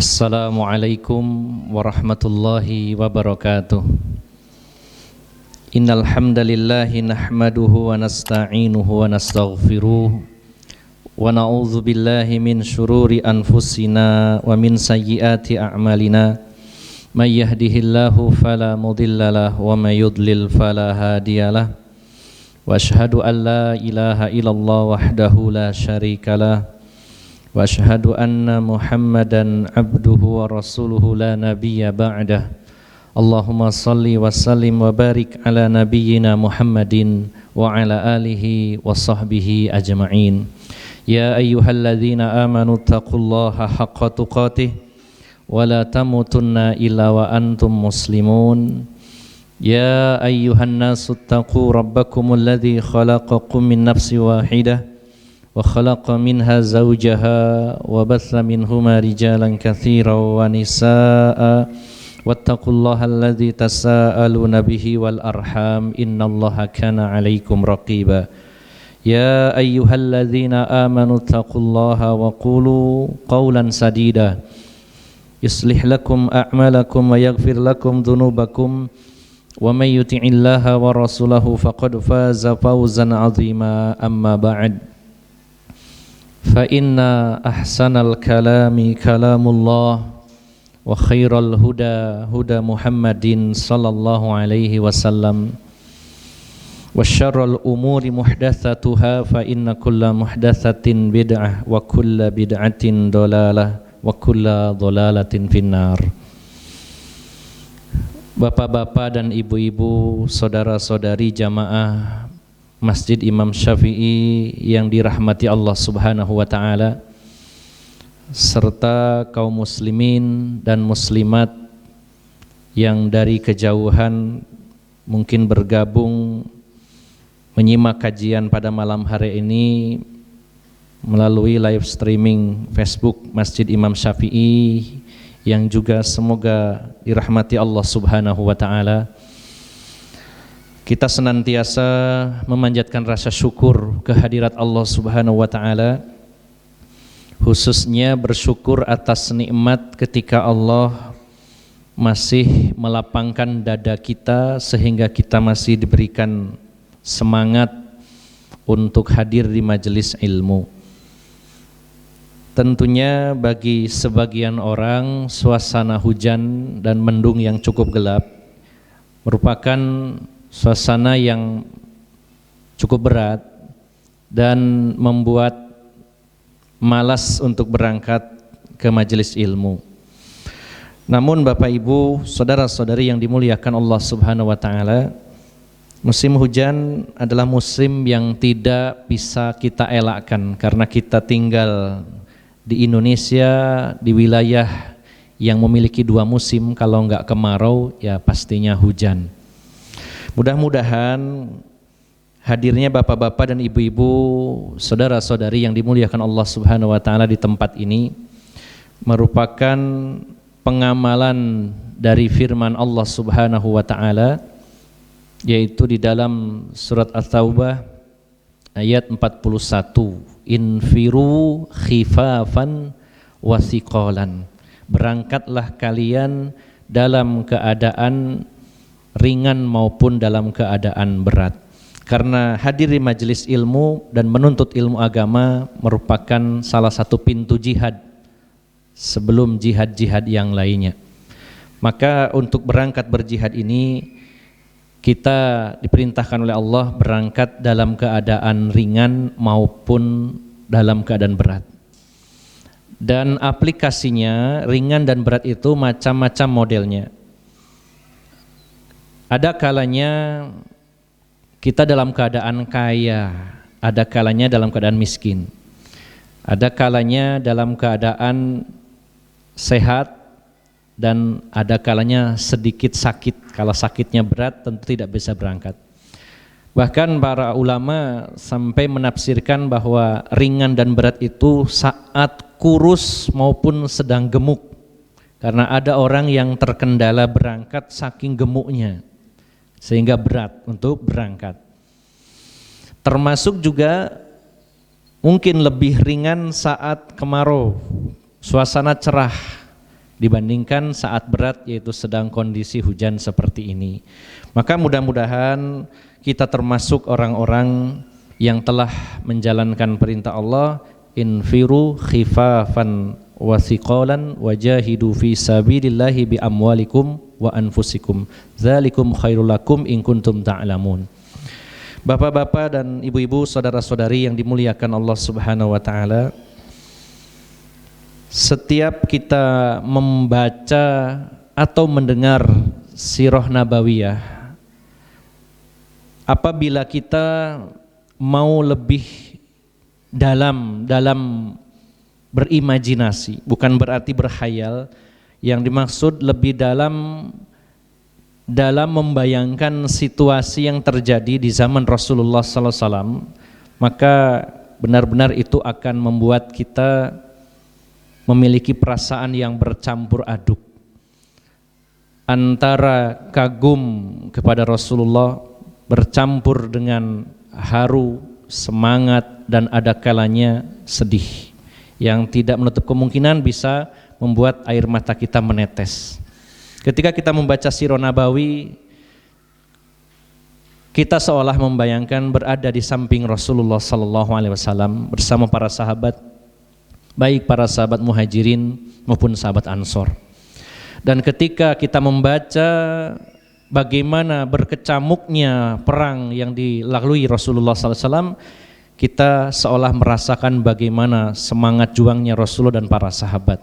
Assalamualaikum warahmatullahi wabarakatuh. Innal hamdalillahi nahmaduhu wa nasta'inuhu wa nastaghfiruh wa na'udzu billahi min syururi anfusina wa min sayyiati a'malina. May yahdihillahu fala mudhillalah wa may yudlil fala hadiyalah. Wa asyhadu an la ilaha illallah wahdahu la syarikalah. Wa asyhadu anna Muhammadan abduhu wa rasuluhu la nabiyya ba'dah. Allahumma salli wa sallim wa barik ala nabiyyina Muhammadin wa ala alihi wa sahbihi ajma'in. Ya ayyuhalladzina amanu taqullaha haqqa tuqatih wa la tamutunna illa wa antum muslimun. Ya ayyuhan nasu taqu rabbakumul ladzi khalaqakum min nafsin wahidah wa khalaqa minha zawjaha wa batha minhuma rijalan katsiran wa nisaa'a wattaqullaha alladzi tasaaluna bihi wal arham innallaha kana 'alaikum raqiba. Ya ayyuhalladzina amanu taqullaha wa qulu qawlan sadida yuslih lakum a'malakum wa yaghfir lakum dhunubakum wa may yuti'illaha wa rasulahu faqad faza fawzan 'azima. Amma ba'd. Fa inna ahsanal kalami kalamullah wa khairal huda huda Muhammadin sallallahu alaihi wasallam wa syarrul umuri muhdatsatuha fa inna kulla muhdatsatin bid'ah wa kulla bid'atin dhalalah wa kulla dhalalatin finnar. Bapak-bapak dan ibu-ibu, saudara-saudari jamaah Masjid Imam Syafi'i yang dirahmati Allah Subhanahu wa taala, serta kaum muslimin dan muslimat yang dari kejauhan mungkin bergabung menyimak kajian pada malam hari ini melalui live streaming Facebook Masjid Imam Syafi'i, yang juga semoga dirahmati Allah Subhanahu wa taala. Kita senantiasa memanjatkan rasa syukur kehadirat Allah Subhanahu wa taala, khususnya bersyukur atas nikmat ketika Allah masih melapangkan dada kita sehingga kita masih diberikan semangat untuk hadir di majelis ilmu. Tentunya bagi sebagian orang suasana hujan dan mendung yang cukup gelap merupakan suasana yang cukup berat dan membuat malas untuk berangkat ke majelis ilmu. Namun Bapak Ibu, saudara-saudari yang dimuliakan Allah Subhanahu wa taala, musim hujan adalah musim yang tidak bisa kita elakkan karena kita tinggal di Indonesia, di wilayah yang memiliki dua musim. Kalau enggak kemarau ya pastinya hujan. Mudah-mudahan hadirnya bapak-bapak dan ibu-ibu, saudara-saudari yang dimuliakan Allah Subhanahu wa taala di tempat ini merupakan pengamalan dari firman Allah Subhanahu wa taala, yaitu di dalam surat At-Taubah ayat 41, infiru khifafan wa thiqalan, berangkatlah kalian dalam keadaan ringan maupun dalam keadaan berat. Karena hadir di majelis ilmu dan menuntut ilmu agama merupakan salah satu pintu jihad sebelum jihad-jihad yang lainnya. Maka untuk berangkat berjihad ini kita diperintahkan oleh Allah berangkat dalam keadaan ringan maupun dalam keadaan berat. Dan aplikasinya ringan dan berat itu macam-macam modelnya. Ada kalanya kita dalam keadaan kaya, ada kalanya dalam keadaan miskin, ada kalanya dalam keadaan sehat, dan ada kalanya sedikit sakit. Kalau sakitnya berat tentu tidak bisa berangkat. Bahkan para ulama sampai menafsirkan bahwa ringan dan berat itu saat kurus maupun sedang gemuk. Karena ada orang yang terkendala berangkat saking gemuknya, sehingga berat untuk berangkat. Termasuk juga mungkin lebih ringan saat kemarau, suasana cerah, dibandingkan saat berat, yaitu sedang kondisi hujan seperti ini. Maka mudah-mudahan kita termasuk orang-orang yang telah menjalankan perintah Allah, infiru khifafan wa thiqalan wajahidu fi sabilillahi bi amwalikum wa anfusikum dzalikum khairul lakum in kuntum ta'lamun. Bapak-bapak dan ibu-ibu, saudara-saudari yang dimuliakan Allah Subhanahu wa taala, setiap kita membaca atau mendengar sirah nabawiyah, apabila kita mau lebih dalam berimajinasi, bukan berarti berkhayal, yang dimaksud lebih dalam membayangkan situasi yang terjadi di zaman Rasulullah SAW, maka benar-benar itu akan membuat kita memiliki perasaan yang bercampur aduk antara kagum kepada Rasulullah bercampur dengan haru, semangat, dan ada kalanya sedih yang tidak menutup kemungkinan bisa membuat air mata kita menetes. Ketika kita membaca sirah nabawi, kita seolah membayangkan berada di samping Rasulullah SAW bersama para sahabat, baik para sahabat muhajirin maupun sahabat ansor. Dan ketika kita membaca bagaimana berkecamuknya perang yang dilalui Rasulullah SAW, kita seolah merasakan bagaimana semangat juangnya Rasulullah dan para sahabat.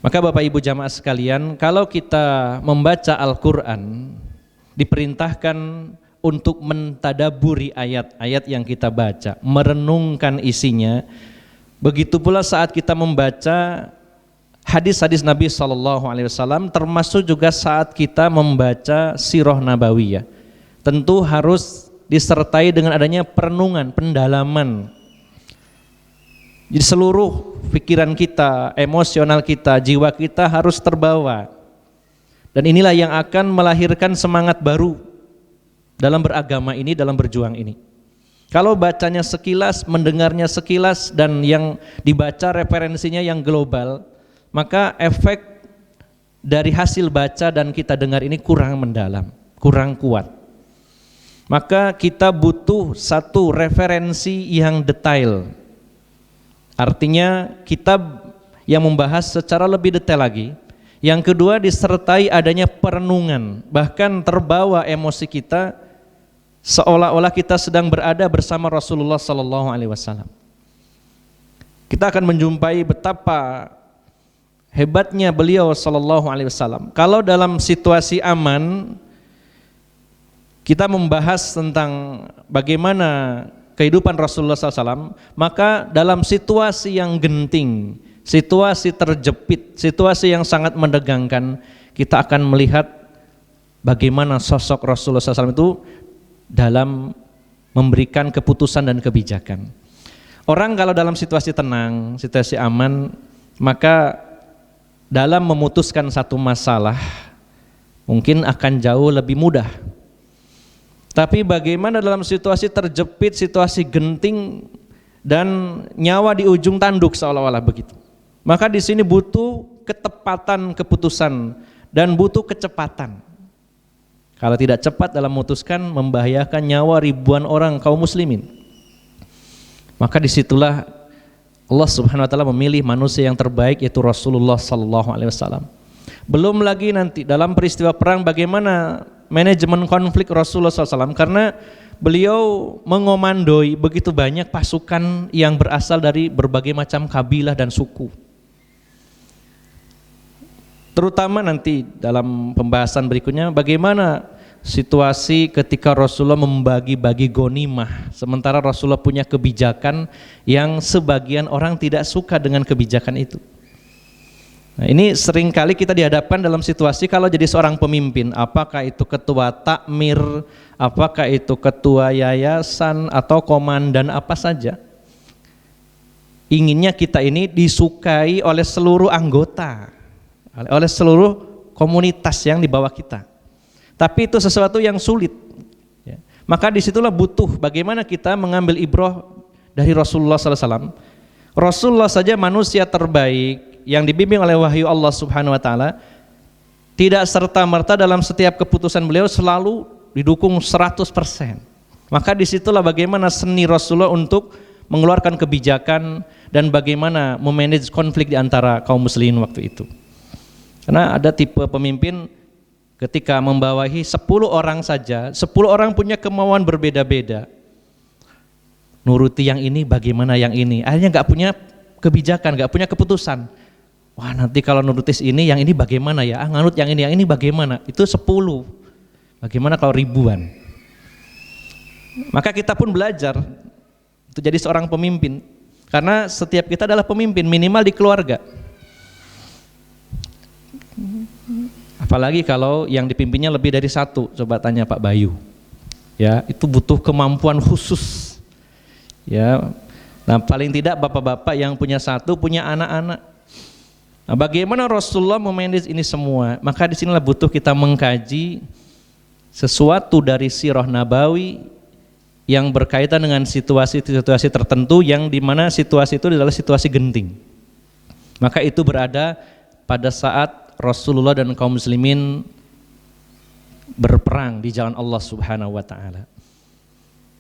Maka Bapak Ibu jamaah sekalian, kalau kita membaca Al-Quran, diperintahkan untuk mentadaburi ayat-ayat yang kita baca, merenungkan isinya. Begitu pula saat kita membaca hadis-hadis Nabi SAW, termasuk juga saat kita membaca sirah nabawiyah, tentu harus disertai dengan adanya perenungan, pendalaman. Jadi seluruh pikiran kita, emosional kita, jiwa kita harus terbawa. Dan inilah yang akan melahirkan semangat baru dalam beragama ini, dalam berjuang ini. Kalau bacanya sekilas, mendengarnya sekilas, dan yang dibaca referensinya yang global, maka efek dari hasil baca dan kita dengar ini kurang mendalam, kurang kuat. Maka kita butuh satu referensi yang detail. Artinya kitab yang membahas secara lebih detail lagi. Yang kedua, disertai adanya perenungan, bahkan terbawa emosi kita seolah-olah kita sedang berada bersama Rasulullah SAW. Kita akan menjumpai betapa hebatnya beliau SAW. Kalau dalam situasi aman, kita membahas tentang bagaimana kehidupan Rasulullah SAW, maka dalam situasi yang genting, situasi terjepit, situasi yang sangat mendegangkan, kita akan melihat bagaimana sosok Rasulullah SAW itu dalam memberikan keputusan dan kebijakan. Orang kalau dalam situasi tenang, situasi aman, maka dalam memutuskan satu masalah mungkin akan jauh lebih mudah. Tapi bagaimana dalam situasi terjepit, situasi genting, dan nyawa di ujung tanduk seolah-olah begitu. Maka di sini butuh ketepatan keputusan dan butuh kecepatan. Kalau tidak cepat dalam memutuskan, membahayakan nyawa ribuan orang kaum muslimin. Maka disitulah Allah Subhanahu wa taala memilih manusia yang terbaik, yaitu Rasulullah SAW. Belum lagi nanti dalam peristiwa perang bagaimana manajemen konflik Rasulullah SAW, karena beliau mengomandoi begitu banyak pasukan yang berasal dari berbagai macam kabilah dan suku. Terutama nanti dalam pembahasan berikutnya bagaimana situasi ketika Rasulullah membagi-bagi ghanimah, sementara Rasulullah punya kebijakan yang sebagian orang tidak suka dengan kebijakan itu. Nah, ini seringkali kita dihadapkan dalam situasi kalau jadi seorang pemimpin, apakah itu ketua takmir, apakah itu ketua yayasan atau komandan apa saja. Inginnya kita ini disukai oleh seluruh anggota, oleh seluruh komunitas yang di bawah kita. Tapi itu sesuatu yang sulit. Maka disitulah butuh bagaimana kita mengambil ibrah dari Rasulullah SAW. Rasulullah saja manusia terbaik yang dibimbing oleh wahyu Allah Subhanahu wa taala, tidak serta-merta dalam setiap keputusan beliau selalu didukung 100%. Maka disitulah bagaimana seni Rasulullah untuk mengeluarkan kebijakan dan bagaimana memanage konflik di antara kaum muslimin waktu itu. Karena ada tipe pemimpin ketika membawahi 10 orang saja, 10 orang punya kemauan berbeda-beda. Nuruti yang ini, bagaimana yang ini. Akhirnya nggak punya kebijakan, nggak punya keputusan. Wah, nanti kalau nurutis ini, yang ini bagaimana ya? Nganut yang ini bagaimana? Itu 10. Bagaimana kalau ribuan? Maka kita pun belajar untuk jadi seorang pemimpin. Karena setiap kita adalah pemimpin, minimal di keluarga. Apalagi kalau yang dipimpinnya lebih dari satu. Coba tanya Pak Bayu. Ya, itu butuh kemampuan khusus. Ya. Nah, paling tidak bapak-bapak yang punya satu punya anak-anak. Nah, bagaimana Rasulullah memanage ini semua? Maka disinilah butuh kita mengkaji sesuatu dari sirah nabawi yang berkaitan dengan situasi-situasi tertentu yang dimana situasi itu adalah situasi genting. Maka itu berada pada saat Rasulullah dan kaum muslimin berperang di jalan Allah Subhanahu wa taala.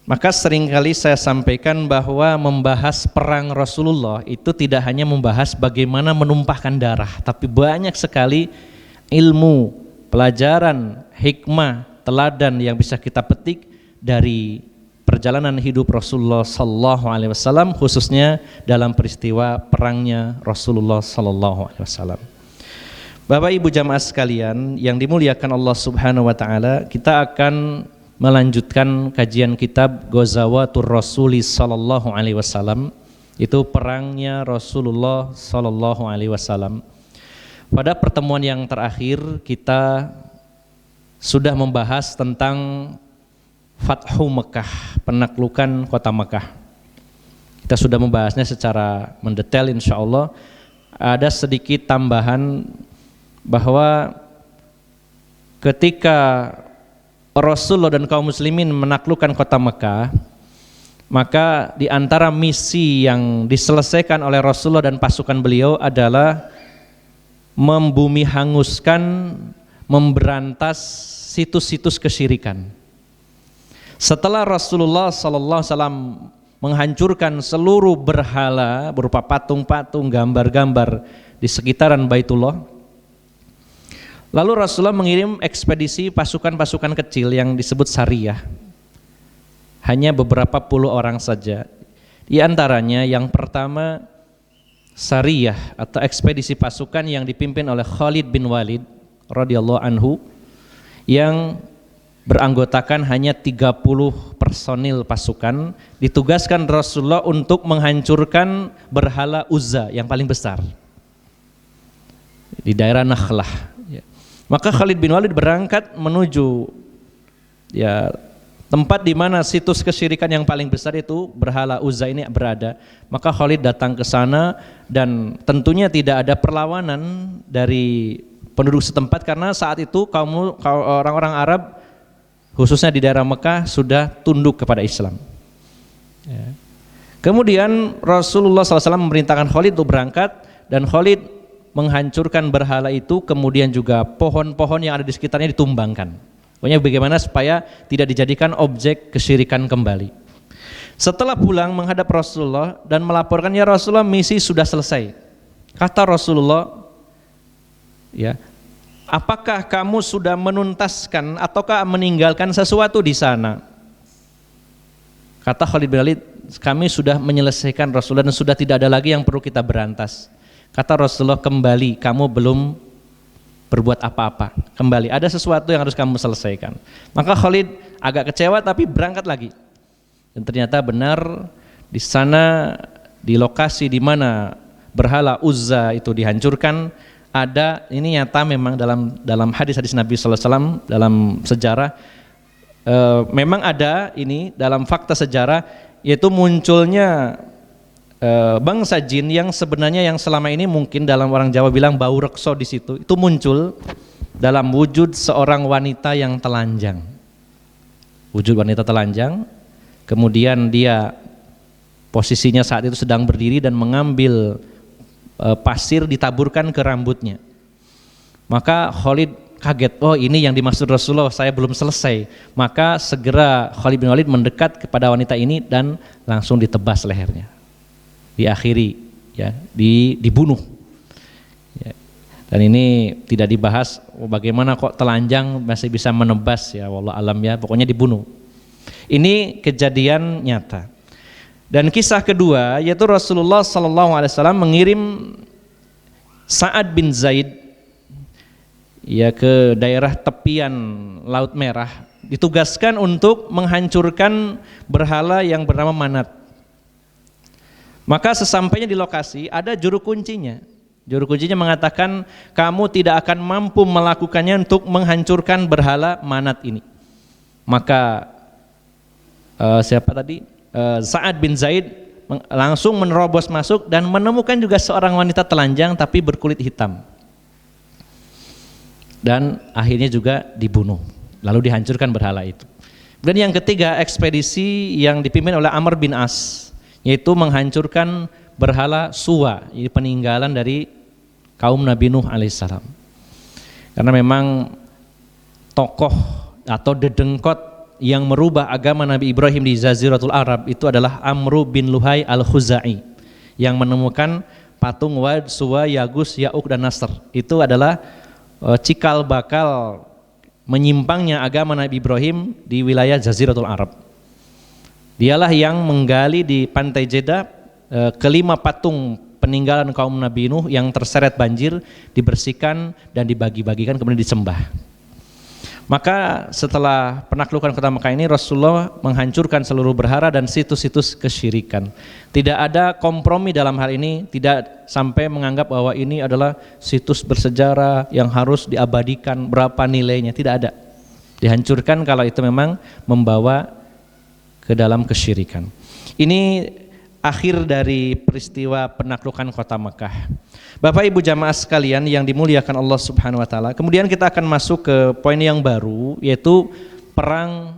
Maka seringkali saya sampaikan bahwa membahas perang Rasulullah itu tidak hanya membahas bagaimana menumpahkan darah, tapi banyak sekali ilmu, pelajaran, hikmah, teladan yang bisa kita petik dari perjalanan hidup Rasulullah sallallahu alaihi wasallam, khususnya dalam peristiwa perangnya Rasulullah sallallahu alaihi wasallam. Bapak Ibu jamaah sekalian yang dimuliakan Allah Subhanahu wa taala, kita akan melanjutkan kajian kitab Ghazawatur Rasuli sallallahu alaihi wasallam, itu perangnya Rasulullah sallallahu alaihi wasallam. Pada pertemuan yang terakhir kita sudah membahas tentang Fathu Mekah, penaklukan kota Mekah. Kita sudah membahasnya secara mendetail insyaallah. Ada sedikit tambahan bahwa ketika Rasulullah dan kaum muslimin menaklukkan kota Mekah, maka di antara misi yang diselesaikan oleh Rasulullah dan pasukan beliau adalah membumi hanguskan, memberantas situs-situs kesyirikan. Setelah Rasulullah sallallahu alaihi wasallam menghancurkan seluruh berhala berupa patung-patung, gambar-gambar di sekitaran Baitullah, lalu Rasulullah mengirim ekspedisi pasukan-pasukan kecil yang disebut Sariyah. Hanya beberapa puluh orang saja. Di antaranya yang pertama Sariyah atau ekspedisi pasukan yang dipimpin oleh Khalid bin Walid radhiyallahu anhu, yang beranggotakan hanya 30 personil pasukan, ditugaskan Rasulullah untuk menghancurkan berhala Uzza yang paling besar di daerah Nakhlah. Maka Khalid bin Walid berangkat menuju tempat di mana situs kesyirikan yang paling besar itu berhala Uzza ini berada. Maka Khalid datang ke sana dan tentunya tidak ada perlawanan dari penduduk setempat karena saat itu orang-orang Arab khususnya di daerah Mekah sudah tunduk kepada Islam. Kemudian Rasulullah SAW memerintahkan Khalid untuk berangkat dan Khalid menghancurkan berhala itu, kemudian juga pohon-pohon yang ada di sekitarnya ditumbangkan. Pokoknya bagaimana supaya tidak dijadikan objek kesyirikan kembali. Setelah pulang menghadap Rasulullah dan melaporkan, ya Rasulullah, misi sudah selesai. Kata Rasulullah, apakah kamu sudah menuntaskan ataukah meninggalkan sesuatu di sana? Kata Khalid bin Walid, kami sudah menyelesaikan Rasulullah dan sudah tidak ada lagi yang perlu kita berantas. Kata Rasulullah, kembali, kamu belum berbuat apa-apa. Kembali, ada sesuatu yang harus kamu selesaikan. Maka Khalid agak kecewa tapi berangkat lagi. Dan ternyata benar di sana, di lokasi di mana berhala Uzza itu dihancurkan, ada, ini nyata memang dalam hadis-hadis Nabi sallallahu alaihi wasallam, dalam sejarah memang ada ini dalam fakta sejarah, yaitu munculnya bangsa jin yang sebenarnya yang selama ini mungkin dalam orang Jawa bilang bau rekso di situ, itu muncul dalam wujud seorang wanita yang telanjang. Wujud wanita telanjang, kemudian dia posisinya saat itu sedang berdiri dan mengambil pasir ditaburkan ke rambutnya. Maka Khalid kaget, oh ini yang dimaksud Rasulullah, saya belum selesai. Maka segera Khalid bin Walid mendekat kepada wanita ini dan langsung ditebas lehernya, diakhiri, ya, dibunuh. Ya. Dan ini tidak dibahas bagaimana kok telanjang masih bisa menebas, ya wallah alam, ya pokoknya dibunuh. Ini kejadian nyata. Dan kisah kedua yaitu Rasulullah SAW mengirim Sa'ad bin Zaid ya ke daerah tepian Laut Merah, ditugaskan untuk menghancurkan berhala yang bernama Manat. Maka sesampainya di lokasi ada juru kuncinya. Juru kuncinya mengatakan, kamu tidak akan mampu melakukannya untuk menghancurkan berhala Manat ini. Maka siapa tadi? Sa'ad bin Zaid langsung menerobos masuk dan menemukan juga seorang wanita telanjang tapi berkulit hitam. Dan akhirnya juga dibunuh, lalu dihancurkan berhala itu. Dan yang ketiga, ekspedisi yang dipimpin oleh Amr bin As, yaitu menghancurkan berhala Suwa, ini peninggalan dari kaum Nabi Nuh alaihissalam. Karena memang tokoh atau dedengkot yang merubah agama Nabi Ibrahim di Jaziratul Arab itu adalah Amru bin Luhai al-Khuzai, yang menemukan patung Wad, Suwa, Yagus, Ya'uk dan Nasr. Itu adalah cikal bakal menyimpangnya agama Nabi Ibrahim di wilayah Jaziratul Arab. Dialah yang menggali di pantai Jeddah kelima patung peninggalan kaum Nabi Nuh yang terseret banjir, dibersihkan dan dibagi-bagikan kemudian disembah. Maka setelah penaklukan kota Mekah ini, Rasulullah menghancurkan seluruh berhala dan situs-situs kesyirikan. Tidak ada kompromi dalam hal ini, tidak sampai menganggap bahwa ini adalah situs bersejarah yang harus diabadikan, berapa nilainya, tidak ada. Dihancurkan kalau itu memang membawa ke dalam kesyirikan. Ini akhir dari peristiwa penaklukan kota Mekah. Bapak Ibu jamaah sekalian yang dimuliakan Allah Subhanahu wa taala, kemudian kita akan masuk ke poin yang baru, yaitu perang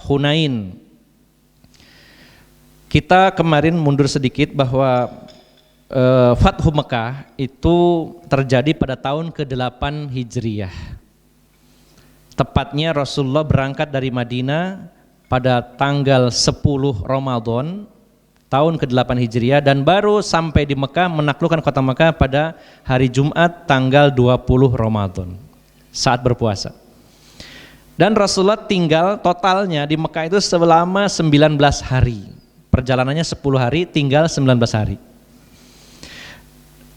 Hunain. Kita kemarin mundur sedikit bahwa Fathu Mekah itu terjadi pada tahun ke-8 Hijriyah. Tepatnya Rasulullah berangkat dari Madinah pada tanggal 10 Ramadan tahun ke-8 Hijriah, dan baru sampai di Mekah menaklukkan kota Mekah pada hari Jumat tanggal 20 Ramadan saat berpuasa. Dan Rasulullah tinggal totalnya di Mekah itu selama 19 hari. Perjalanannya 10 hari, tinggal 19 hari.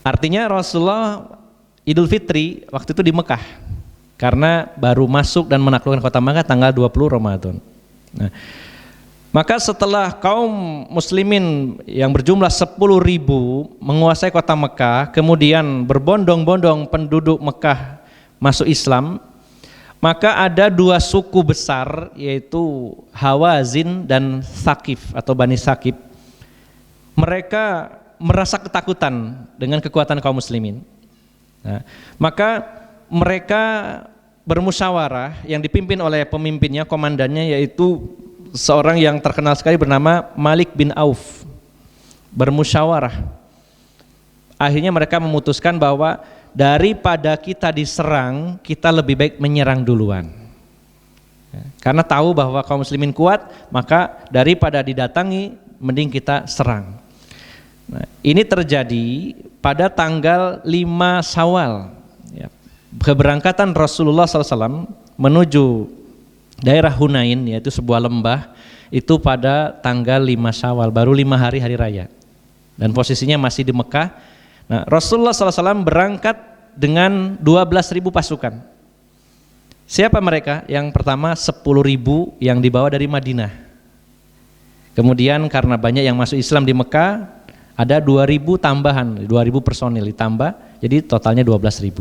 Artinya Rasulullah Idul Fitri waktu itu di Mekah karena baru masuk dan menaklukkan kota Mekah tanggal 20 Ramadan. Nah, maka setelah kaum muslimin yang berjumlah 10.000 menguasai kota Mekah, kemudian berbondong-bondong penduduk Mekah masuk Islam, maka ada dua suku besar, yaitu Hawazin dan Thaqif atau Bani Thaqif. Mereka merasa ketakutan dengan kekuatan kaum muslimin. Nah, maka mereka bermusyawarah yang dipimpin oleh pemimpinnya, komandannya, yaitu seorang yang terkenal sekali bernama Malik bin Auf. Bermusyawarah, akhirnya mereka memutuskan bahwa daripada kita diserang, kita lebih baik menyerang duluan. Karena tahu bahwa kaum muslimin kuat, maka daripada didatangi, mending kita serang. Nah, ini terjadi pada tanggal 5 Syawal, ya, keberangkatan Rasulullah SAW menuju daerah Hunain, yaitu sebuah lembah, itu pada tanggal 5 Syawal, baru 5 hari raya, dan posisinya masih di Mekah. Nah, Rasulullah SAW berangkat dengan 12.000 pasukan. Siapa mereka? Yang pertama 10.000 yang dibawa dari Madinah. Kemudian karena banyak yang masuk Islam di Mekah, ada 2.000 tambahan, 2.000 personil ditambah, jadi totalnya 12.000.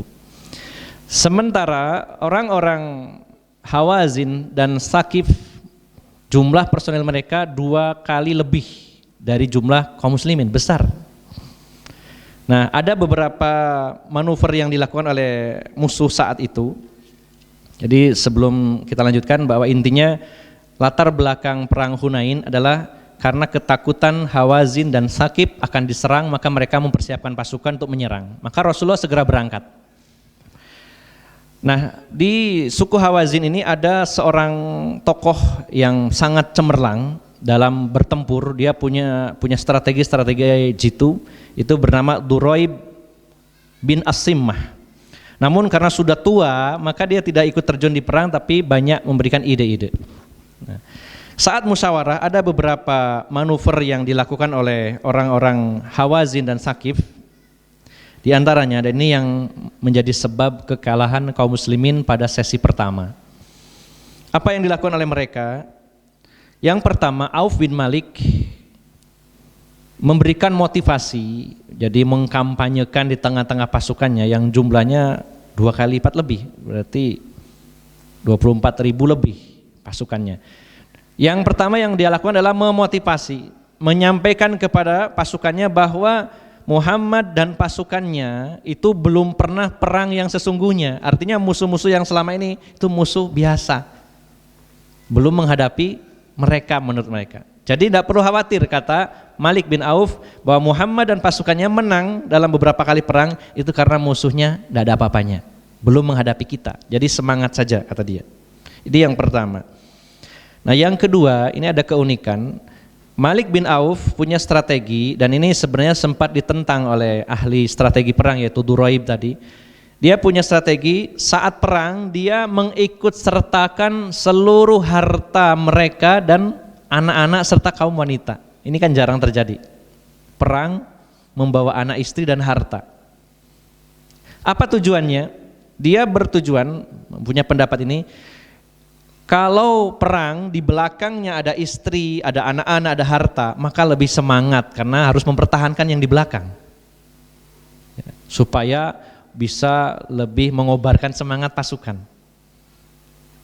Sementara orang-orang Hawazin dan Thaqif, jumlah personil mereka 2 kali lebih dari jumlah kaum muslimin, besar. Nah, ada beberapa manuver yang dilakukan oleh musuh saat itu. Jadi sebelum kita lanjutkan, bahwa intinya latar belakang perang Hunain adalah karena ketakutan Hawazin dan Sakif akan diserang, maka mereka mempersiapkan pasukan untuk menyerang. Maka Rasulullah segera berangkat. Nah, di suku Hawazin ini ada seorang tokoh yang sangat cemerlang dalam bertempur. Dia punya strategi jitu, itu bernama Duraib bin As-Simmah. Namun karena sudah tua, maka dia tidak ikut terjun di perang, tapi banyak memberikan ide-ide. Nah, saat musyawarah ada beberapa manuver yang dilakukan oleh orang-orang Hawazin dan Sakif. Di antaranya, dan ini yang menjadi sebab kekalahan kaum muslimin pada sesi pertama. Apa yang dilakukan oleh mereka? Yang pertama, Auf bin Malik memberikan motivasi, jadi mengkampanyekan di tengah-tengah pasukannya yang jumlahnya 2 kali lipat lebih, berarti 24.000 lebih pasukannya. Yang pertama yang dia lakukan adalah memotivasi, menyampaikan kepada pasukannya bahwa Muhammad dan pasukannya itu belum pernah perang yang sesungguhnya. Artinya musuh-musuh yang selama ini itu musuh biasa, belum menghadapi mereka menurut mereka. Jadi tidak perlu khawatir, kata Malik bin Auf, bahwa Muhammad dan pasukannya menang dalam beberapa kali perang itu karena musuhnya tidak ada apa-apanya, belum menghadapi kita. Jadi semangat saja, kata dia. Ini yang pertama. Nah, yang kedua, ini ada keunikan. Malik bin Auf punya strategi, dan ini sebenarnya sempat ditentang oleh ahli strategi perang yaitu Duraib tadi. Dia punya strategi saat perang dia mengikut sertakan seluruh harta mereka dan anak-anak serta kaum wanita. Ini kan jarang terjadi. Perang membawa anak, istri dan harta. Apa tujuannya? Dia bertujuan, punya pendapat ini, kalau perang di belakangnya ada istri, ada anak-anak, ada harta, maka lebih semangat karena harus mempertahankan yang di belakang, supaya bisa lebih mengobarkan semangat pasukan.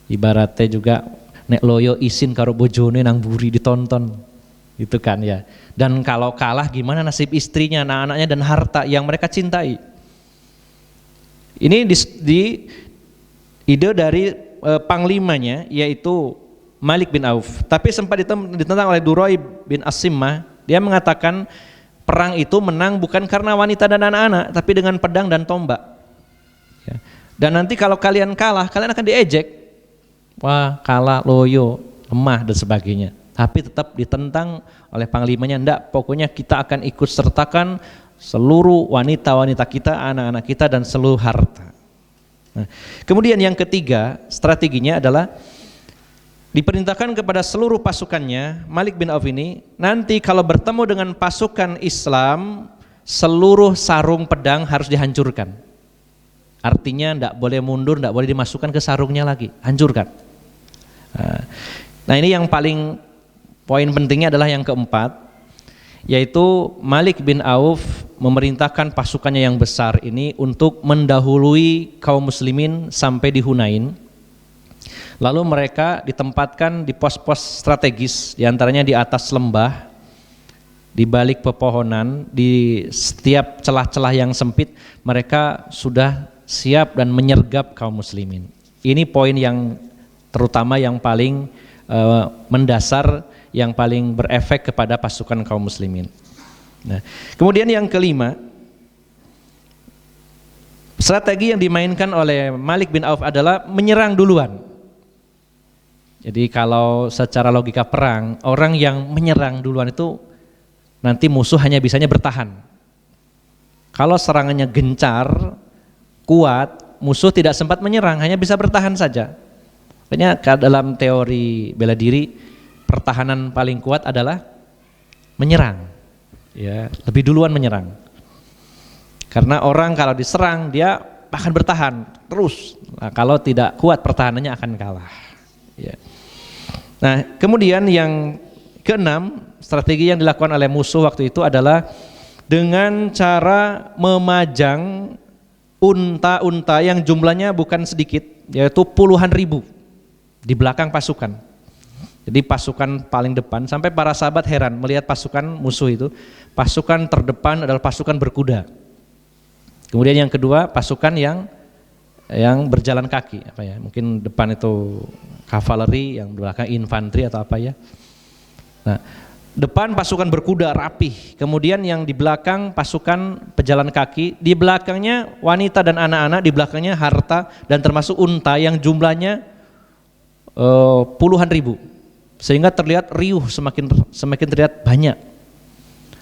Ibaratnya juga nek loyo isin karo bojone nang buri ditonton, gitu kan ya. Dan kalau kalah gimana nasib istrinya, anak-anaknya dan harta yang mereka cintai. Ini di ide dari panglimanya yaitu Malik bin Auf, tapi sempat ditentang oleh Duraib bin As-Simmah. Dia mengatakan perang itu menang bukan karena wanita dan anak-anak, tapi dengan pedang dan tombak. Dan nanti kalau kalian kalah, kalian akan diejek, wah kalah, loyo, lemah dan sebagainya. Tapi tetap ditentang oleh panglimanya, enggak, pokoknya kita akan ikut sertakan seluruh wanita-wanita kita, anak-anak kita dan seluruh harta. Nah, kemudian yang ketiga strateginya adalah diperintahkan kepada seluruh pasukannya, Malik bin Auf ini, nanti kalau bertemu dengan pasukan Islam, seluruh sarung pedang harus dihancurkan. Artinya tidak boleh mundur, tidak boleh dimasukkan ke sarungnya lagi, hancurkan. Nah, ini yang paling poin pentingnya adalah yang keempat, yaitu Malik bin Auf memerintahkan pasukannya yang besar ini untuk mendahului kaum muslimin sampai di Hunain. Lalu mereka ditempatkan di pos-pos strategis, diantaranya di atas lembah, di balik pepohonan, di setiap celah-celah yang sempit mereka sudah siap dan menyergap kaum muslimin. Ini poin yang terutama yang paling mendasar, yang paling berefek kepada pasukan kaum muslimin. Nah, kemudian yang kelima, strategi yang dimainkan oleh Malik bin Auf adalah menyerang duluan. Jadi kalau secara logika perang, orang yang menyerang duluan itu nanti musuh hanya bisanya bertahan. Kalau serangannya gencar, kuat, musuh tidak sempat menyerang, hanya bisa bertahan saja. Makanya dalam teori bela diri, pertahanan paling kuat adalah menyerang, ya, lebih duluan menyerang. Karena orang kalau diserang dia akan bertahan terus. Nah, kalau tidak kuat pertahanannya akan kalah. Ya. Nah, kemudian yang keenam, strategi yang dilakukan oleh musuh waktu itu adalah dengan cara memajang unta-unta yang jumlahnya bukan sedikit, yaitu puluhan ribu di belakang pasukan. Jadi pasukan paling depan, sampai para sahabat heran melihat pasukan musuh itu. Pasukan terdepan adalah pasukan berkuda. Kemudian yang kedua pasukan yang berjalan kaki, apa ya? Mungkin depan itu kavaleri, yang belakang infanteri atau apa ya. Nah, Depan pasukan berkuda rapih, kemudian yang di belakang pasukan pejalan kaki, di belakangnya wanita dan anak-anak, di belakangnya harta dan termasuk unta yang jumlahnya puluhan ribu, sehingga terlihat riuh, semakin terlihat banyak.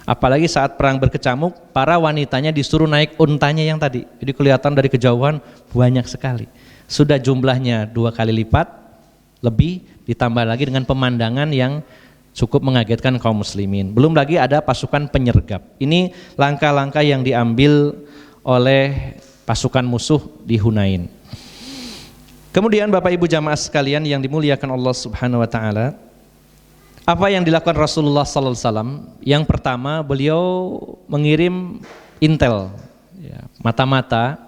Apalagi saat perang berkecamuk, para wanitanya disuruh naik untanya yang tadi, jadi kelihatan dari kejauhan banyak sekali. Sudah jumlahnya 2 kali lipat lebih, ditambah lagi dengan pemandangan yang cukup mengagetkan kaum muslimin. Belum lagi ada pasukan penyergap. Ini langkah-langkah yang diambil oleh pasukan musuh di Hunain. Kemudian Bapak Ibu jamaah sekalian yang dimuliakan Allah Subhanahu wa taala, apa yang dilakukan Rasulullah sallallahu alaihi wasallam? Yang pertama, beliau mengirim intel, ya, mata-mata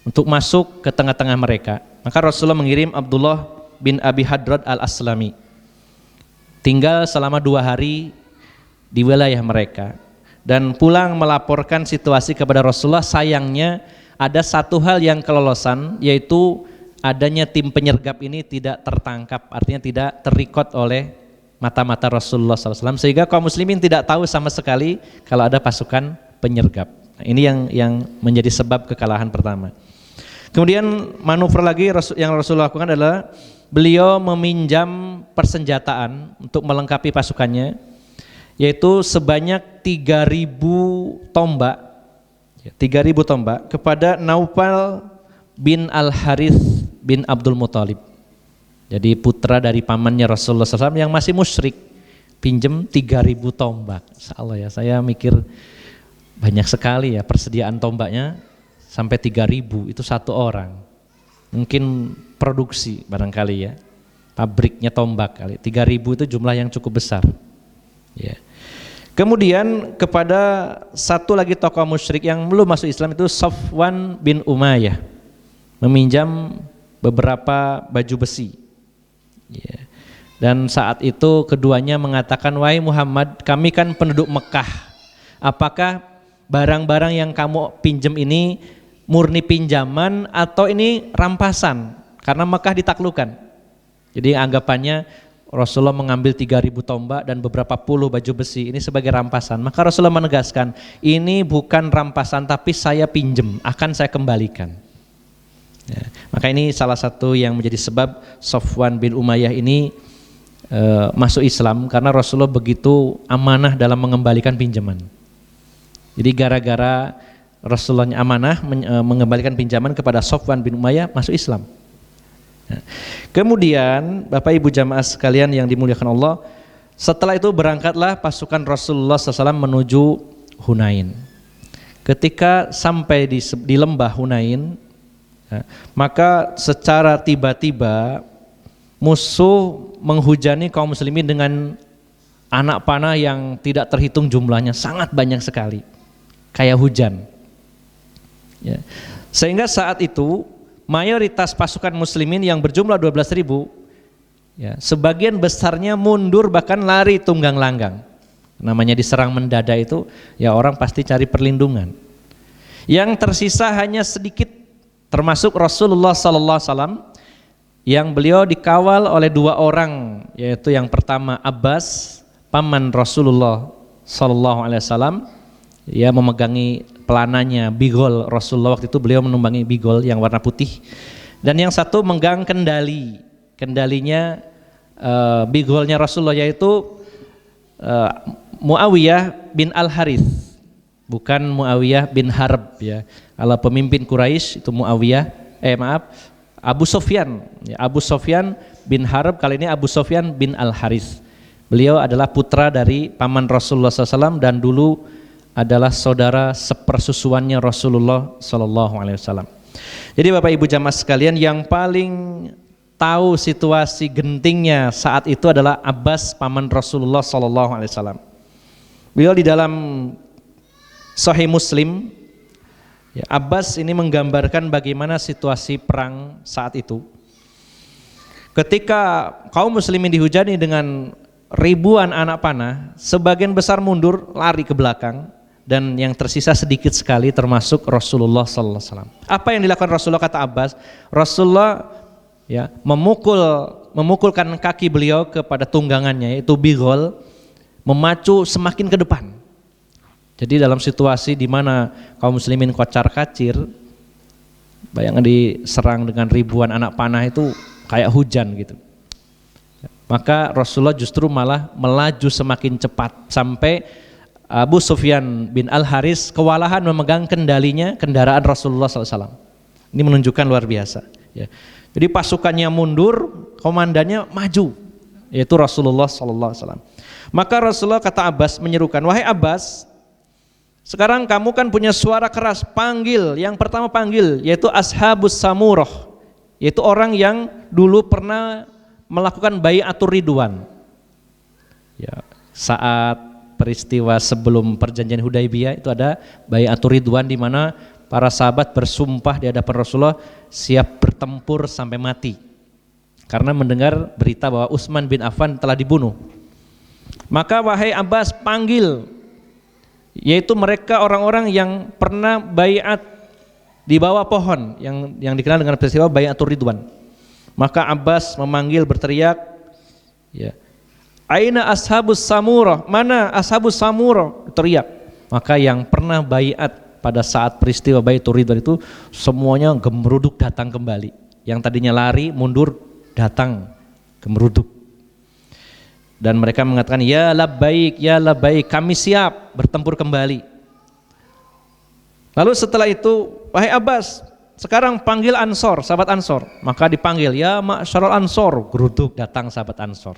untuk masuk ke tengah-tengah mereka. Maka Rasulullah mengirim Abdullah bin Abi Hadrad al-Aslami, tinggal selama 2 hari di wilayah mereka dan pulang melaporkan situasi kepada Rasulullah. Sayangnya ada satu hal yang kelolosan, yaitu adanya tim penyergap ini tidak tertangkap, artinya tidak terrecord oleh mata-mata Rasulullah SAW, sehingga kaum muslimin tidak tahu sama sekali kalau ada pasukan penyergap. Ini yang menjadi sebab kekalahan pertama. Kemudian manuver lagi yang Rasulullah lakukan adalah beliau meminjam persenjataan untuk melengkapi pasukannya, yaitu sebanyak 3.000 tombak, 3.000 tombak kepada Naufal bin Al-Harith bin Abdul Muthalib. Jadi putra dari pamannya Rasulullah SAW yang masih musyrik, pinjem 3.000 tombak. Insyaallah ya, saya mikir banyak sekali ya persediaan tombaknya, sampai 3.000 itu satu orang. Mungkin produksi barangkali ya, pabriknya tombak kali. 3.000 itu jumlah yang cukup besar. Ya. Kemudian kepada satu lagi tokoh musyrik yang belum masuk Islam, itu Safwan bin Umayyah, meminjam beberapa baju besi. Ya. Dan saat itu keduanya mengatakan, wahai Muhammad, kami kan penduduk Mekah, apakah barang-barang yang kamu pinjam ini murni pinjaman atau ini rampasan? Karena Mekah ditaklukkan. Jadi anggapannya Rasulullah mengambil 3.000 tombak dan beberapa puluh baju besi ini sebagai rampasan. Maka Rasulullah menegaskan, ini bukan rampasan tapi saya pinjem, akan saya kembalikan. Ya, maka ini salah satu yang menjadi sebab Safwan bin Umayyah ini masuk Islam, karena Rasulullah begitu amanah dalam mengembalikan pinjaman. Jadi gara-gara Rasulullahnya amanah mengembalikan pinjaman kepada Safwan bin Umayyah, masuk Islam. Nah, kemudian Bapak Ibu jamaah sekalian yang dimuliakan Allah, setelah itu berangkatlah pasukan Rasulullah SAW menuju Hunain. Ketika sampai di lembah Hunain, maka secara tiba-tiba musuh menghujani kaum muslimin dengan anak panah yang tidak terhitung jumlahnya, sangat banyak sekali, kayak hujan. Ya. Sehingga saat itu mayoritas pasukan muslimin yang berjumlah 12.000, ya, sebagian besarnya mundur bahkan lari tunggang langgang. Namanya diserang mendadak itu, ya orang pasti cari perlindungan. Yang tersisa hanya sedikit, termasuk Rasulullah SAW, yang beliau dikawal oleh 2 orang, yaitu yang pertama Abbas, paman Rasulullah SAW, ya, memegangi pelananya bigol Rasulullah waktu itu, beliau menumbangi bigol yang warna putih, dan yang satu megang kendalinya bigolnya Rasulullah, yaitu Muawiyah bin Al-Harith, bukan Muawiyah bin Harb ya. Kalau pemimpin Quraisy itu Muawiyah, Abu Sufyan, ya, Abu Sufyan bin Harb, kali ini Abu Sufyan bin Al-Harith. Beliau adalah putra dari paman Rasulullah SAW dan dulu adalah saudara sepersusuannya Rasulullah SAW. Jadi Bapak Ibu jamaah sekalian, yang paling tahu situasi gentingnya saat itu adalah Abbas, paman Rasulullah SAW. Beliau di dalam Sahih Muslim, ya, Abbas ini menggambarkan bagaimana situasi perang saat itu. Ketika kaum muslimin dihujani dengan ribuan anak panah, sebagian besar mundur lari ke belakang, dan yang tersisa sedikit sekali termasuk Rasulullah SAW. Apa yang dilakukan Rasulullah, kata Abbas, Rasulullah ya memukulkan kaki beliau kepada tunggangannya, yaitu bigol, memacu semakin ke depan. Jadi dalam situasi di mana kaum muslimin kocar-kacir, bayangkan diserang dengan ribuan anak panah itu kayak hujan gitu. Maka Rasulullah justru malah melaju semakin cepat sampai Abu Sufyan bin Al-Haris kewalahan memegang kendalinya kendaraan Rasulullah SAW. Ini menunjukkan luar biasa. Ya. Jadi pasukannya mundur, komandannya maju, yaitu Rasulullah SAW. Maka Rasulullah kata Abbas menyerukan, wahai Abbas, sekarang kamu kan punya suara keras, panggil, yang pertama panggil, yaitu Ashabus Samurah, yaitu orang yang dulu pernah melakukan bai'atur ridwan. Ya, saat peristiwa sebelum perjanjian Hudaibiyah itu ada bai'atur ridwan di mana para sahabat bersumpah di hadapan Rasulullah siap bertempur sampai mati karena mendengar berita bahwa Utsman bin Affan telah dibunuh. Maka wahai Abbas, panggil, yaitu mereka orang-orang yang pernah baiat di bawah pohon yang dikenal dengan peristiwa bai'atur ridwan. Maka Abbas memanggil berteriak, ya, aina ashabus samurah, mana ashabus samurah, teriak. Maka yang pernah baiat pada saat peristiwa bai'atur ridwan itu semuanya gemeruduk datang kembali. Yang tadinya lari mundur datang gemeruduk. Dan mereka mengatakan, ya labbaik, kami siap bertempur kembali. Lalu setelah itu, wahai Abbas, sekarang panggil Ansor, sahabat Ansor. Maka dipanggil, ya ma'syarul Ansor, geruduk datang sahabat Ansor.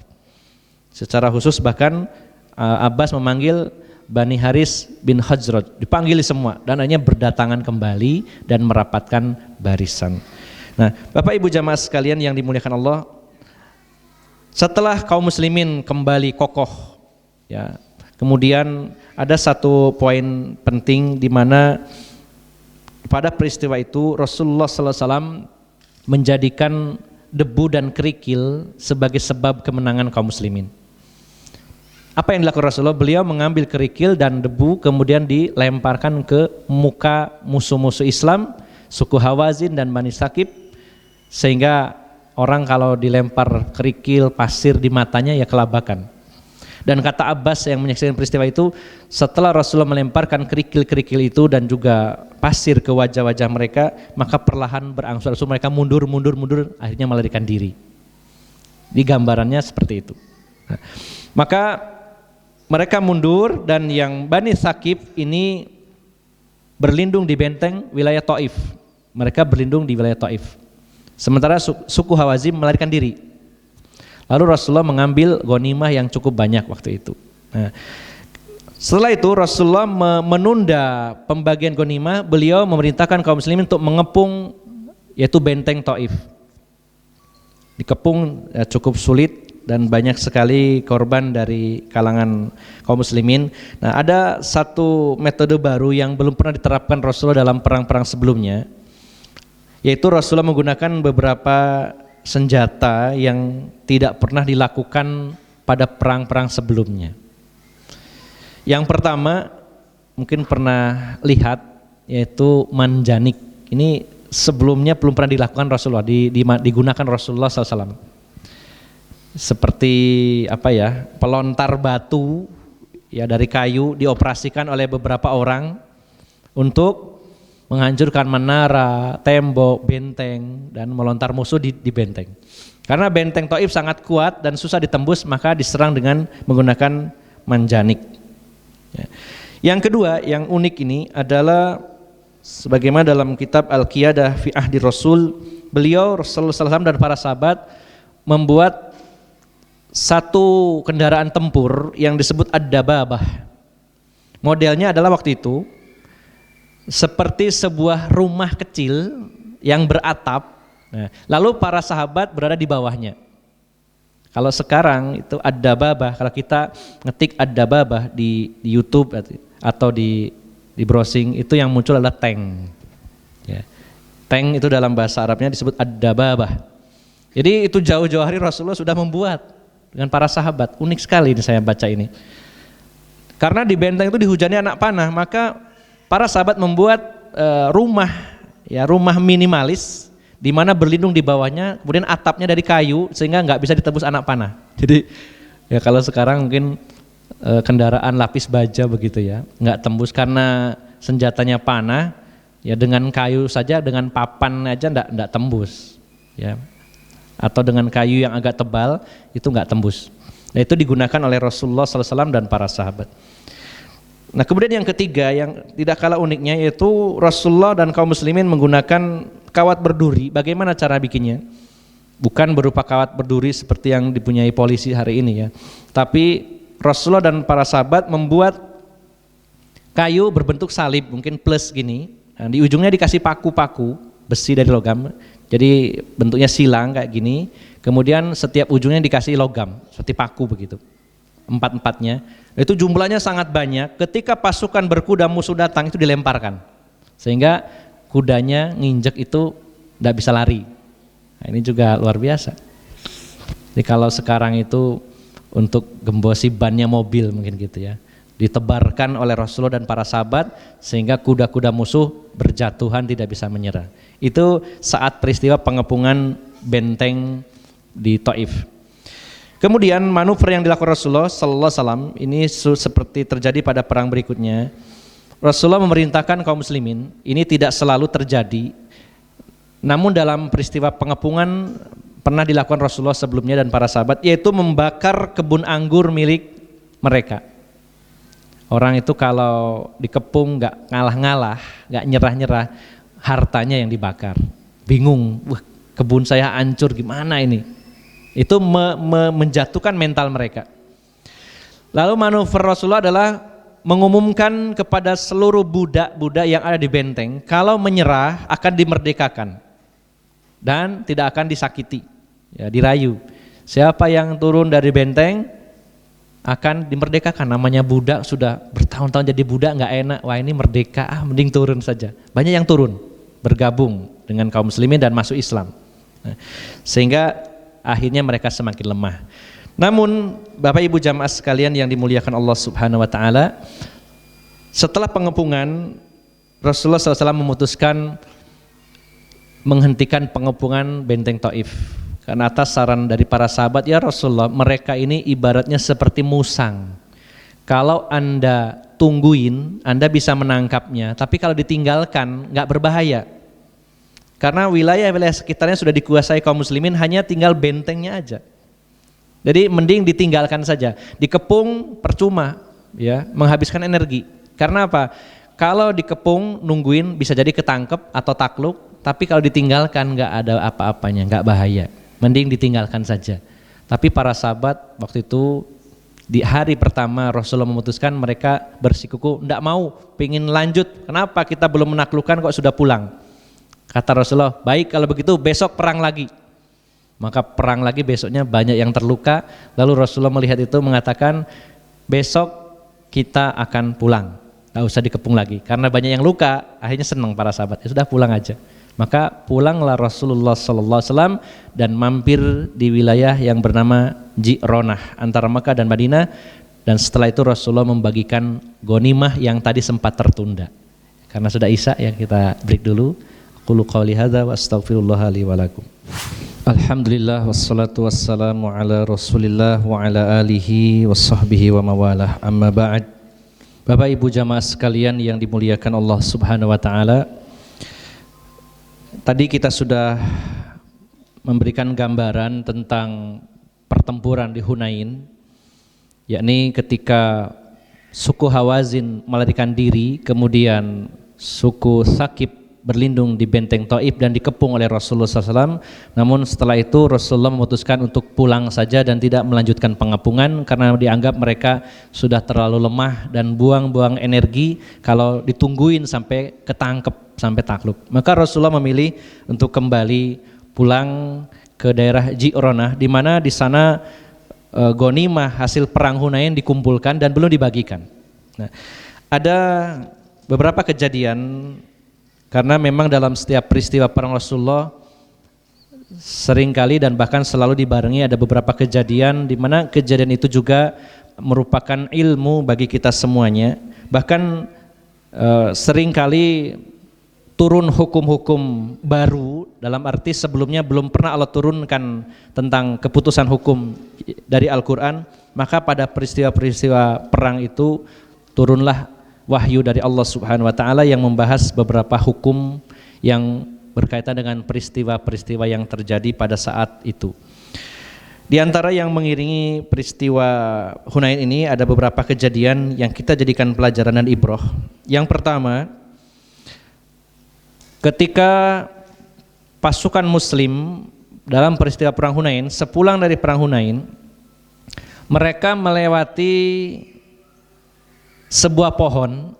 Secara khusus bahkan Abbas memanggil Bani Haris bin Hajraj, dipanggil semua dan akhirnya berdatangan kembali dan merapatkan barisan. Nah, Bapak Ibu jamaah sekalian yang dimuliakan Allah, setelah kaum muslimin kembali kokoh, ya, kemudian ada satu poin penting di mana pada peristiwa itu Rasulullah SAW menjadikan debu dan kerikil sebagai sebab kemenangan kaum muslimin. Apa yang dilakukan Rasulullah? Beliau mengambil kerikil dan debu kemudian dilemparkan ke muka musuh-musuh Islam, suku Hawazin dan Bani Saqif, sehingga orang kalau dilempar kerikil, pasir di matanya ya kelabakan. Dan kata Abbas yang menyaksikan peristiwa itu, setelah Rasulullah melemparkan kerikil-kerikil itu dan juga pasir ke wajah-wajah mereka, maka perlahan berangsur-angsur mereka mundur, akhirnya melarikan diri. Di gambarannya seperti itu. Nah, maka mereka mundur dan yang Bani Saqif ini berlindung di benteng wilayah Taif. Mereka berlindung di wilayah Taif. Sementara suku Hawazin melarikan diri. Lalu Rasulullah mengambil ghanimah yang cukup banyak waktu itu. Nah, setelah itu Rasulullah menunda pembagian ghanimah. Beliau memerintahkan kaum muslimin untuk mengepung yaitu benteng Taif. Dikepung ya, cukup sulit dan banyak sekali korban dari kalangan kaum muslimin. Nah, ada satu metode baru yang belum pernah diterapkan Rasulullah dalam perang-perang sebelumnya, yaitu Rasulullah menggunakan beberapa senjata yang tidak pernah dilakukan pada perang-perang sebelumnya. Yang pertama mungkin pernah lihat, yaitu manjanik. Ini sebelumnya belum pernah dilakukan Rasulullah, digunakan Rasulullah SAW. Seperti apa ya, pelontar batu ya dari kayu dioperasikan oleh beberapa orang untuk menghancurkan menara, tembok, benteng, dan melontar musuh di benteng. Karena benteng Taif sangat kuat dan susah ditembus, maka diserang dengan menggunakan manjanik. Ya. Yang kedua, yang unik ini adalah sebagaimana dalam kitab Al-Qiyadah fi Ahdi Rasul, beliau Rasulullah SAW dan para sahabat membuat satu kendaraan tempur yang disebut Ad-Dababah. Modelnya adalah waktu itu seperti sebuah rumah kecil yang beratap. Nah, lalu para sahabat berada di bawahnya. Kalau sekarang itu Ad-Dababah, kalau kita ngetik Ad-Dababah di YouTube atau di browsing, itu yang muncul adalah tank. Ya. Tank itu dalam bahasa Arabnya disebut Ad-Dababah. Jadi itu jauh-jauh hari Rasulullah sudah membuat dengan para sahabat. Unik sekali ini saya baca ini. Karena di benteng itu dihujani anak panah, maka para sahabat membuat rumah minimalis di mana berlindung di bawahnya, kemudian atapnya dari kayu sehingga nggak bisa ditembus anak panah. Jadi ya kalau sekarang mungkin kendaraan lapis baja begitu ya, nggak tembus karena senjatanya panah. Ya dengan kayu saja, dengan papan aja nggak tembus, ya. Atau dengan kayu yang agak tebal itu nggak tembus. Nah itu digunakan oleh Rasulullah SAW dan para sahabat. Nah kemudian yang ketiga yang tidak kalah uniknya yaitu Rasulullah dan kaum muslimin menggunakan kawat berduri. Bagaimana cara bikinnya? Bukan berupa kawat berduri seperti yang dipunyai polisi hari ini ya, tapi Rasulullah dan para sahabat membuat kayu berbentuk salib, mungkin plus gini. Nah, di ujungnya dikasih paku-paku besi dari logam, jadi bentuknya silang kayak gini. Kemudian setiap ujungnya dikasih logam seperti paku begitu, empat-empatnya. Itu jumlahnya sangat banyak. Ketika pasukan berkuda musuh datang itu dilemparkan, sehingga kudanya nginjek itu tidak bisa lari. Nah, ini juga luar biasa. Jadi kalau sekarang itu untuk gembosi bannya mobil mungkin gitu ya, ditebarkan oleh Rasulullah dan para sahabat sehingga kuda-kuda musuh berjatuhan tidak bisa menyerah. Itu saat peristiwa pengepungan benteng di Taif. Kemudian manuver yang dilakukan Rasulullah sallallahu alaihi wasallam ini seperti terjadi pada perang berikutnya. Rasulullah memerintahkan kaum muslimin, ini tidak selalu terjadi. Namun dalam peristiwa pengepungan pernah dilakukan Rasulullah sebelumnya dan para sahabat, yaitu membakar kebun anggur milik mereka. Orang itu kalau dikepung nggak ngalah-ngalah, nggak nyerah-nyerah, hartanya yang dibakar. Bingung, wah kebun saya hancur gimana ini? Itu menjatuhkan mental mereka. Lalu manuver Rasulullah adalah mengumumkan kepada seluruh budak-budak yang ada di benteng, kalau menyerah akan dimerdekakan dan tidak akan disakiti, ya, dirayu. Siapa yang turun dari benteng akan dimerdekakan. Namanya budak, sudah bertahun-tahun jadi budak nggak enak, wah ini merdeka, mending turun saja. Banyak yang turun bergabung dengan kaum muslimin dan masuk Islam, sehingga akhirnya mereka semakin lemah. Namun Bapak Ibu jamaah sekalian yang dimuliakan Allah Subhanahu wa taala, setelah pengepungan Rasulullah SAW memutuskan menghentikan pengepungan benteng Taif. Karena atas saran dari para sahabat, ya Rasulullah, mereka ini ibaratnya seperti musang. Kalau Anda tungguin, Anda bisa menangkapnya, tapi kalau ditinggalkan nggak berbahaya. Karena wilayah-wilayah sekitarnya sudah dikuasai kaum muslimin, hanya tinggal bentengnya aja. Jadi mending ditinggalkan saja. Dikepung percuma, ya, menghabiskan energi. Karena apa? Kalau dikepung nungguin bisa jadi ketangkep atau takluk, tapi kalau ditinggalkan nggak ada apa-apanya, nggak bahaya. Mending ditinggalkan saja. Tapi para sahabat waktu itu di hari pertama Rasulullah memutuskan, mereka bersikuku tidak mau, pengen lanjut. Kenapa kita belum menaklukkan kok sudah pulang? Kata Rasulullah, baik kalau begitu besok perang lagi. Maka perang lagi, besoknya banyak yang terluka. Lalu Rasulullah melihat itu mengatakan, besok kita akan pulang, gak usah dikepung lagi. Karena banyak yang luka, akhirnya senang para sahabat, ya sudah pulang aja. Maka pulanglah Rasulullah SAW dan mampir di wilayah yang bernama Ji'ronah antara Makkah dan Madinah, dan setelah itu Rasulullah membagikan ghanimah yang tadi sempat tertunda. Karena sudah Isya ya, kita break dulu. Qulu qouli hadza wa astaghfirullah li wa lakum. Alhamdulillah wassalatu wassalamu ala Rasulillah wa ala alihi washabbihi wa mawalah. Amma ba'd. Bapak Ibu jamaah sekalian yang dimuliakan Allah Subhanahu wa taala, tadi kita sudah memberikan gambaran tentang pertempuran di Hunain, yakni ketika suku Hawazin melarikan diri, kemudian suku Tsaqif berlindung di benteng Taif dan dikepung oleh Rasulullah SAW. Namun setelah itu Rasulullah memutuskan untuk pulang saja dan tidak melanjutkan pengepungan karena dianggap mereka sudah terlalu lemah dan buang-buang energi kalau ditungguin sampai ketangkep, sampai takluk. Maka Rasulullah memilih untuk kembali pulang ke daerah Ji'ronah, di mana di sana ghanimah hasil perang Hunain dikumpulkan dan belum dibagikan. Nah, ada beberapa kejadian, karena memang dalam setiap peristiwa perang Rasulullah seringkali dan bahkan selalu dibarengi ada beberapa kejadian di mana kejadian itu juga merupakan ilmu bagi kita semuanya. Bahkan seringkali turun hukum-hukum baru, dalam arti sebelumnya belum pernah Allah turunkan tentang keputusan hukum dari Al-Quran, maka pada peristiwa-peristiwa perang itu turunlah wahyu dari Allah Subhanahu wa taala yang membahas beberapa hukum yang berkaitan dengan peristiwa-peristiwa yang terjadi pada saat itu. Di antara yang mengiringi peristiwa Hunain ini ada beberapa kejadian yang kita jadikan pelajaran dan ibrah. Yang pertama, ketika pasukan muslim dalam peristiwa perang Hunain, sepulang dari perang Hunain, mereka melewati sebuah pohon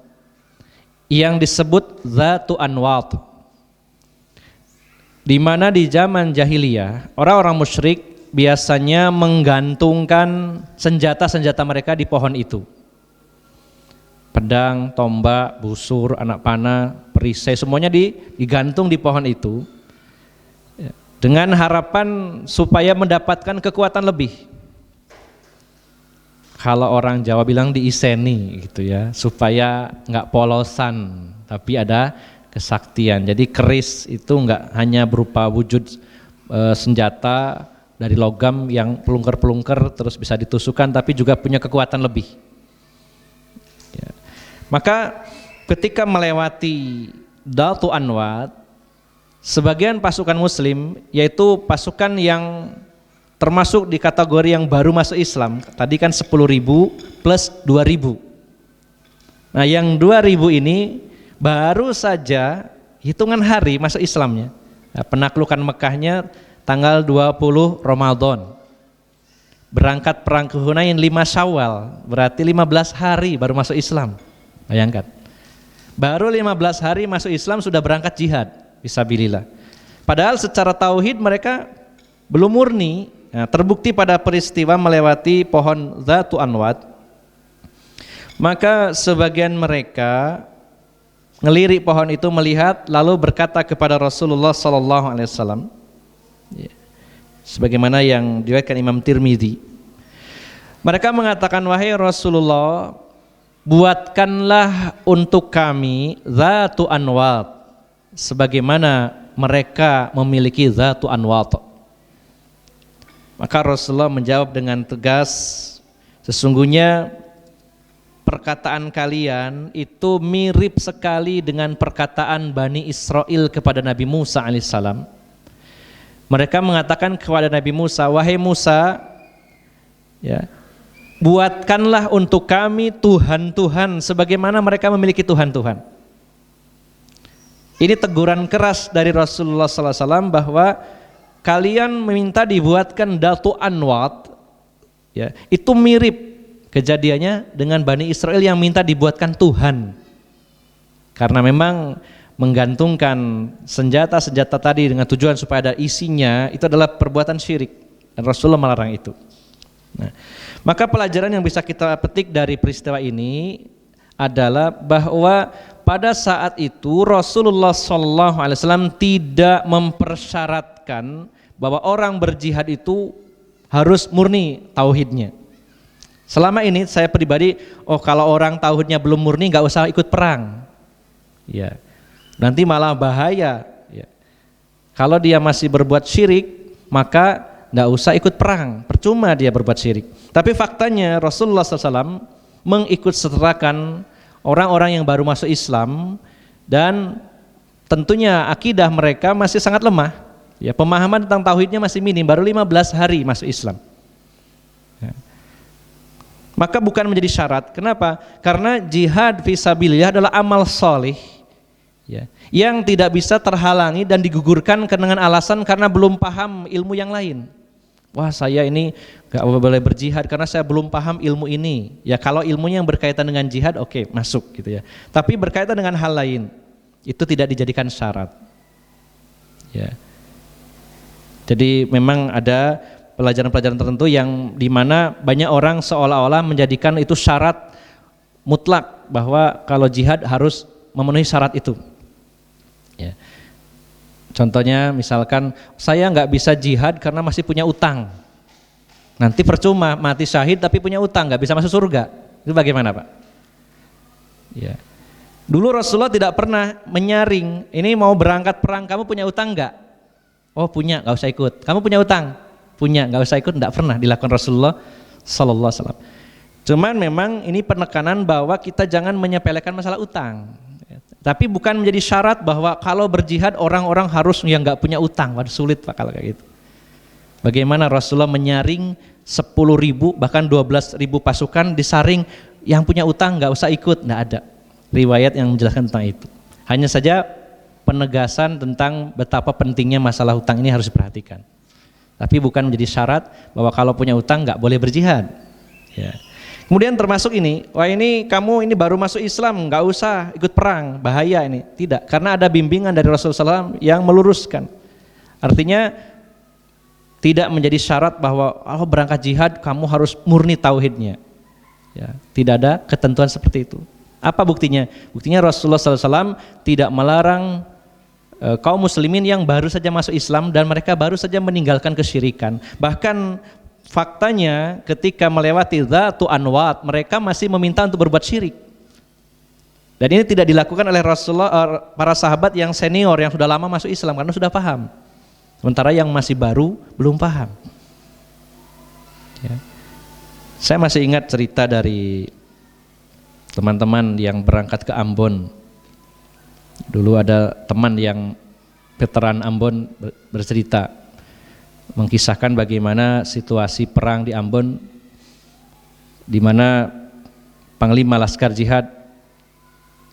yang disebut Dzatu Anwat, di mana di zaman jahiliyah orang-orang musyrik biasanya menggantungkan senjata-senjata mereka di pohon itu. Pedang, tombak, busur, anak panah, perisai, semuanya digantung di pohon itu dengan harapan supaya mendapatkan kekuatan lebih. Kalau orang Jawa bilang diiseni gitu ya, supaya nggak polosan tapi ada kesaktian. Jadi keris itu nggak hanya berupa wujud senjata dari logam yang pelungker-pelungker terus bisa ditusukkan, tapi juga punya kekuatan lebih ya. Maka ketika melewati Dzatu Anwat, sebagian pasukan muslim, yaitu pasukan yang termasuk di kategori yang baru masuk Islam, tadi kan 10.000 plus 2.000. Nah yang 2.000 ini baru saja hitungan hari masuk Islamnya. Nah, penaklukan Mekahnya tanggal 20 Ramadan. Berangkat perang ke Hunain 5 Syawal, berarti 15 hari baru masuk Islam. Bayangkan. Baru 15 hari masuk Islam sudah berangkat jihad fisabilillah. Padahal secara tauhid mereka belum murni. Nah, terbukti pada peristiwa melewati pohon Dzatu Anwat. Maka sebagian mereka ngelirik pohon itu, melihat, lalu berkata kepada Rasulullah sallallahu alaihi wasallam, ya, sebagaimana yang diriwayatkan Imam Tirmidzi, mereka mengatakan, wahai Rasulullah, buatkanlah untuk kami Dzatu Anwat sebagaimana mereka memiliki Dzatu Anwat. Maka Rasulullah menjawab dengan tegas, sesungguhnya perkataan kalian itu mirip sekali dengan perkataan Bani Israel kepada Nabi Musa alaihissalam. Mereka mengatakan kepada Nabi Musa, wahai Musa, ya, buatkanlah untuk kami Tuhan-Tuhan sebagaimana mereka memiliki Tuhan-Tuhan. Ini teguran keras dari Rasulullah SAW bahwa kalian meminta dibuatkan Dzatu Anwat, ya, itu mirip kejadiannya dengan Bani Israel yang minta dibuatkan Tuhan. Karena memang menggantungkan senjata-senjata tadi dengan tujuan supaya ada isinya, itu adalah perbuatan syirik, dan Rasulullah melarang itu. Nah, maka pelajaran yang bisa kita petik dari peristiwa ini adalah bahwa pada saat itu Rasulullah SAW tidak mempersyaratkan bahwa orang berjihad itu harus murni tauhidnya. Selama ini saya pribadi, kalau orang tauhidnya belum murni nggak usah ikut perang, ya. Nanti malah bahaya ya. Kalau dia masih berbuat syirik, maka tidak usah ikut perang, percuma dia berbuat syirik. Tapi faktanya Rasulullah SAW mengikut sertakan orang-orang yang baru masuk Islam, dan tentunya akidah mereka masih sangat lemah ya, pemahaman tentang tauhidnya masih minim, baru 15 hari masuk Islam ya. Maka bukan menjadi syarat. Kenapa? Karena jihad fisabilillah adalah amal soleh ya, yang tidak bisa terhalangi dan digugurkan dengan alasan karena belum paham ilmu yang lain. Wah, saya ini gak boleh berjihad karena saya belum paham ilmu ini. Ya kalau ilmunya yang berkaitan dengan jihad, oke, masuk gitu ya. Tapi berkaitan dengan hal lain, itu tidak dijadikan syarat ya. Jadi memang ada pelajaran-pelajaran tertentu yang dimana banyak orang seolah-olah menjadikan itu syarat mutlak, bahwa kalau jihad harus memenuhi syarat itu ya. Contohnya misalkan saya nggak bisa jihad karena masih punya utang, nanti percuma mati syahid tapi punya utang, nggak bisa masuk surga. Itu bagaimana Pak? Ya. Dulu Rasulullah tidak pernah menyaring, ini mau berangkat perang kamu punya utang nggak? Oh punya, nggak usah ikut. Kamu punya utang? Punya, nggak usah ikut. Nggak pernah dilakukan Rasulullah sallallahu alaihi wasallam. Cuman memang ini penekanan bahwa kita jangan menyepelekan masalah utang. Tapi bukan menjadi syarat bahwa kalau berjihad orang-orang harus yang nggak punya utang. Waduh, sulit Pak kalau kayak gitu. Bagaimana Rasulullah menyaring 10.000 bahkan 12.000 pasukan disaring, yang punya utang nggak usah ikut, nggak ada riwayat yang menjelaskan tentang itu. Hanya saja penegasan tentang betapa pentingnya masalah utang ini harus diperhatikan. Tapi bukan menjadi syarat bahwa kalau punya utang nggak boleh berjihad. Ya. Kemudian termasuk ini, wah ini kamu ini baru masuk Islam, nggak usah ikut perang, bahaya ini. Tidak, karena ada bimbingan dari Rasulullah SAW yang meluruskan. Artinya tidak menjadi syarat bahwa kalau berangkat jihad kamu harus murni tauhidnya. Ya, tidak ada ketentuan seperti itu. Apa buktinya? Buktinya Rasulullah SAW tidak melarang kaum muslimin yang baru saja masuk Islam dan mereka baru saja meninggalkan kesyirikan. Bahkan faktanya ketika melewati Dzatu Anwat, mereka masih meminta untuk berbuat syirik. Dan ini tidak dilakukan oleh Rasulullah, para sahabat yang senior yang sudah lama masuk Islam karena sudah paham. Sementara yang masih baru belum paham. Ya. Saya masih ingat cerita dari teman-teman yang berangkat ke Ambon. Dulu ada teman yang veteran Ambon bercerita, mengkisahkan bagaimana situasi perang di Ambon, di mana Panglima Laskar Jihad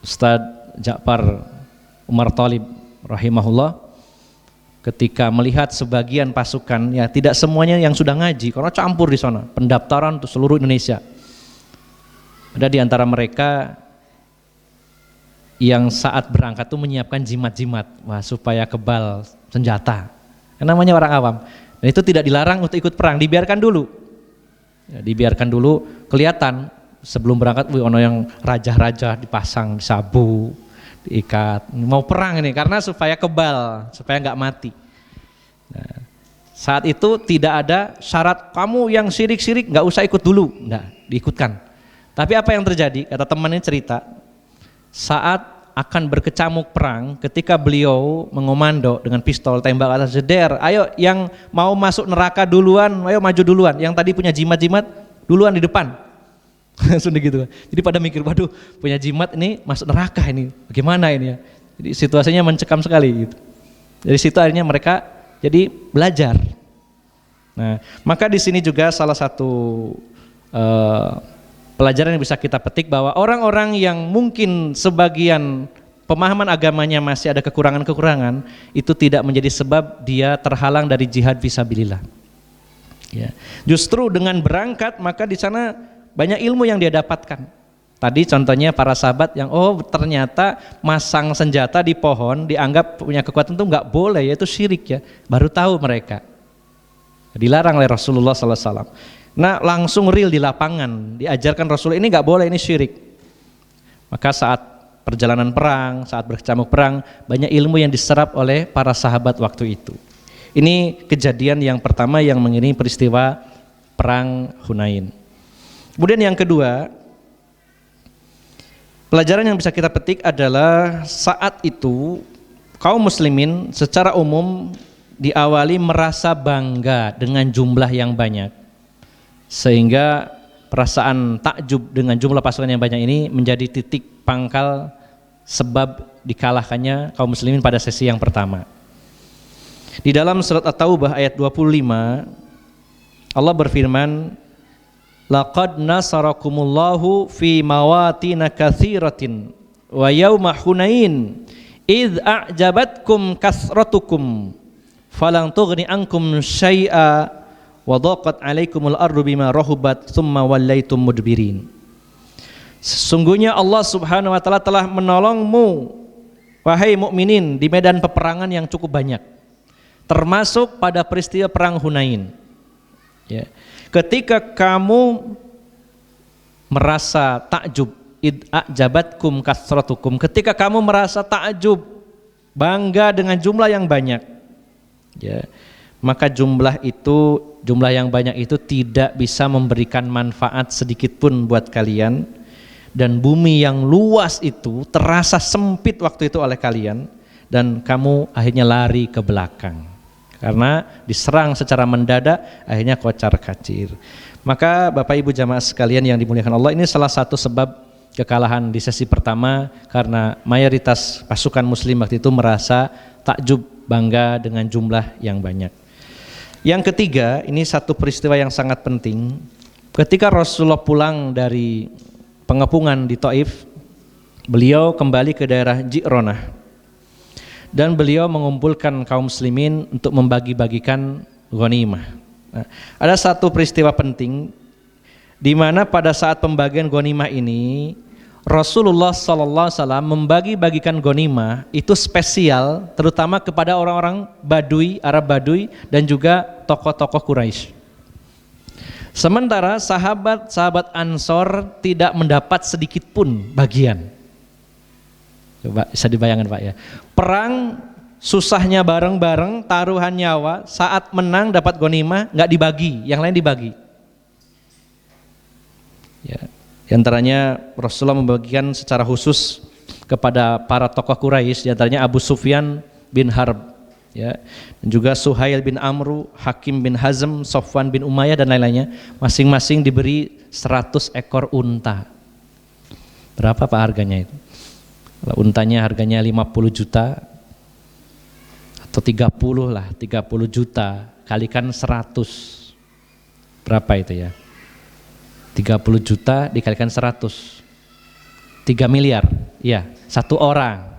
Ustadz Ja'far Umar Thalib rahimahullah, ketika melihat sebagian pasukan, ya tidak semuanya yang sudah ngaji, karena campur di sana, pendaftaran untuk seluruh Indonesia. Ada di antara mereka yang saat berangkat itu menyiapkan jimat-jimat, wah supaya kebal senjata. Namanya orang awam. Dan itu tidak dilarang untuk ikut perang, dibiarkan dulu. Ya, dibiarkan dulu kelihatan sebelum berangkat, ono yang raja-raja dipasang di sabu, diikat, mau perang ini karena supaya kebal, supaya nggak mati. Nah, saat itu tidak ada syarat kamu yang syirik-syirik nggak usah ikut dulu, nggak diikutkan. Tapi apa yang terjadi? Kata temannya cerita, saat akan berkecamuk perang, ketika beliau mengomando dengan pistol tembak atas jeder, ayo yang mau masuk neraka duluan, ayo maju duluan, yang tadi punya jimat-jimat duluan di depan. Sudah gitu. Jadi pada mikir, waduh punya jimat ini masuk neraka ini, bagaimana ini ya. Jadi situasinya mencekam sekali gitu. Dari situ akhirnya mereka jadi belajar. Nah, maka di sini juga salah satu pelajaran yang bisa kita petik bahwa orang-orang yang mungkin sebagian pemahaman agamanya masih ada kekurangan-kekurangan, itu tidak menjadi sebab dia terhalang dari jihad fisabilillah. Ya. Justru dengan berangkat maka di sana banyak ilmu yang dia dapatkan. Tadi contohnya para sahabat yang ternyata masang senjata di pohon dianggap punya kekuatan itu nggak boleh, yaitu syirik ya. Baru tahu mereka. Dilarang oleh Rasulullah SAW. Nah langsung real di lapangan diajarkan Rasul ini nggak boleh, ini syirik. Maka saat perjalanan perang, saat berkecamuk perang, banyak ilmu yang diserap oleh para sahabat waktu itu. Ini kejadian yang pertama yang mengiringi peristiwa perang Hunain. Kemudian yang kedua, pelajaran yang bisa kita petik adalah saat itu kaum muslimin secara umum diawali merasa bangga dengan jumlah yang banyak. Sehingga perasaan takjub dengan jumlah pasukan yang banyak ini menjadi titik pangkal sebab dikalahkannya kaum muslimin pada sesi yang pertama. Di dalam surat At-Taubah ayat 25 Allah berfirman, laqad nasarakumullahu fi mawatin katsiratin wa yauma hunain idz a'jabatkum kasratukum falang tughni ankum syai'a wa dhaqat 'alaikumul ardu bima rahubat tsumma wallaitum mudbirin. Sesungguhnya Allah Subhanahu wa taala telah menolongmu wahai mukminin di medan peperangan yang cukup banyak, termasuk pada peristiwa perang Hunain. Ya. Ketika kamu merasa takjub, a'jabatkum kasratukum, ketika kamu merasa takjub, bangga dengan jumlah yang banyak, ya, maka jumlah yang banyak itu tidak bisa memberikan manfaat sedikit pun buat kalian, dan bumi yang luas itu terasa sempit waktu itu oleh kalian, dan kamu akhirnya lari ke belakang. karena diserang secara mendadak, akhirnya kocar-kacir. Maka Bapak Ibu jamaah sekalian yang dimuliakan Allah, ini salah satu sebab kekalahan di sesi pertama, karena mayoritas pasukan muslim waktu itu merasa takjub, bangga dengan jumlah yang banyak. Yang ketiga, ini satu peristiwa yang sangat penting. Ketika Rasulullah pulang dari pengepungan di Taif, beliau kembali ke daerah Ji'ronah dan beliau mengumpulkan kaum muslimin untuk membagi-bagikan ghanimah. Nah, ada satu peristiwa penting di mana pada saat pembagian ghanimah ini Rasulullah SAW membagi-bagikan ghanimah itu spesial, terutama kepada orang-orang Badui, Arab Badui, dan juga tokoh-tokoh Quraisy. Sementara sahabat-sahabat Ansor tidak mendapat sedikit pun bagian. Coba bisa dibayangkan Pak ya, perang susahnya bareng-bareng, taruhan nyawa, saat menang dapat ghanimah nggak dibagi, yang lain dibagi. Ya, diantaranya Rasulullah membagikan secara khusus kepada para tokoh Quraisy, diantaranya Abu Sufyan bin Harb, ya, dan juga Suhail bin Amru, Hakim bin Hazm, Sofwan bin Umayyah dan lain-lainnya, masing-masing diberi 100 ekor unta. Berapa Pak harganya itu? Kalau untanya harganya 50 juta atau 30 lah, 30 juta kalikan 100. Berapa itu ya? 30 juta dikalikan 100. 3 miliar. Ya, satu orang.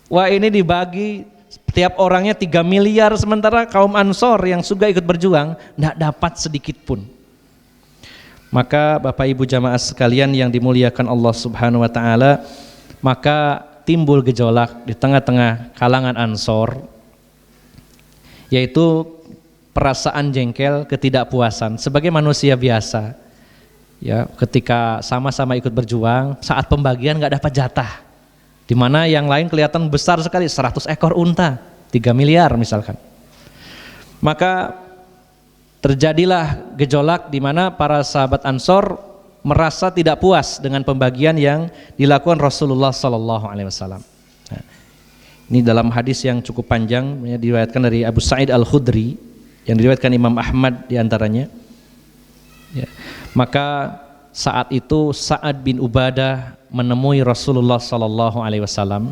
Wah, ini dibagi setiap orangnya 3 miliar, sementara kaum Ansor yang juga ikut berjuang enggak dapat sedikit pun. Maka Bapak Ibu jamaah sekalian yang dimuliakan Allah Subhanahu wa taala, maka timbul gejolak di tengah-tengah kalangan Ansor, yaitu perasaan jengkel, ketidakpuasan sebagai manusia biasa. Ya, ketika sama-sama ikut berjuang, saat pembagian nggak dapat jatah, di mana yang lain kelihatan besar sekali, 100 ekor unta, 3 miliar misalkan. Maka terjadilah gejolak di mana para sahabat Ansor merasa tidak puas dengan pembagian yang dilakukan Rasulullah SAW. Nah, ini dalam hadis yang cukup panjang, diriwayatkan dari Abu Sa'id Al-Khudri, yang diriwayatkan Imam Ahmad diantaranya. Ya. Maka saat itu Sa'ad bin Ubadah menemui Rasulullah SAW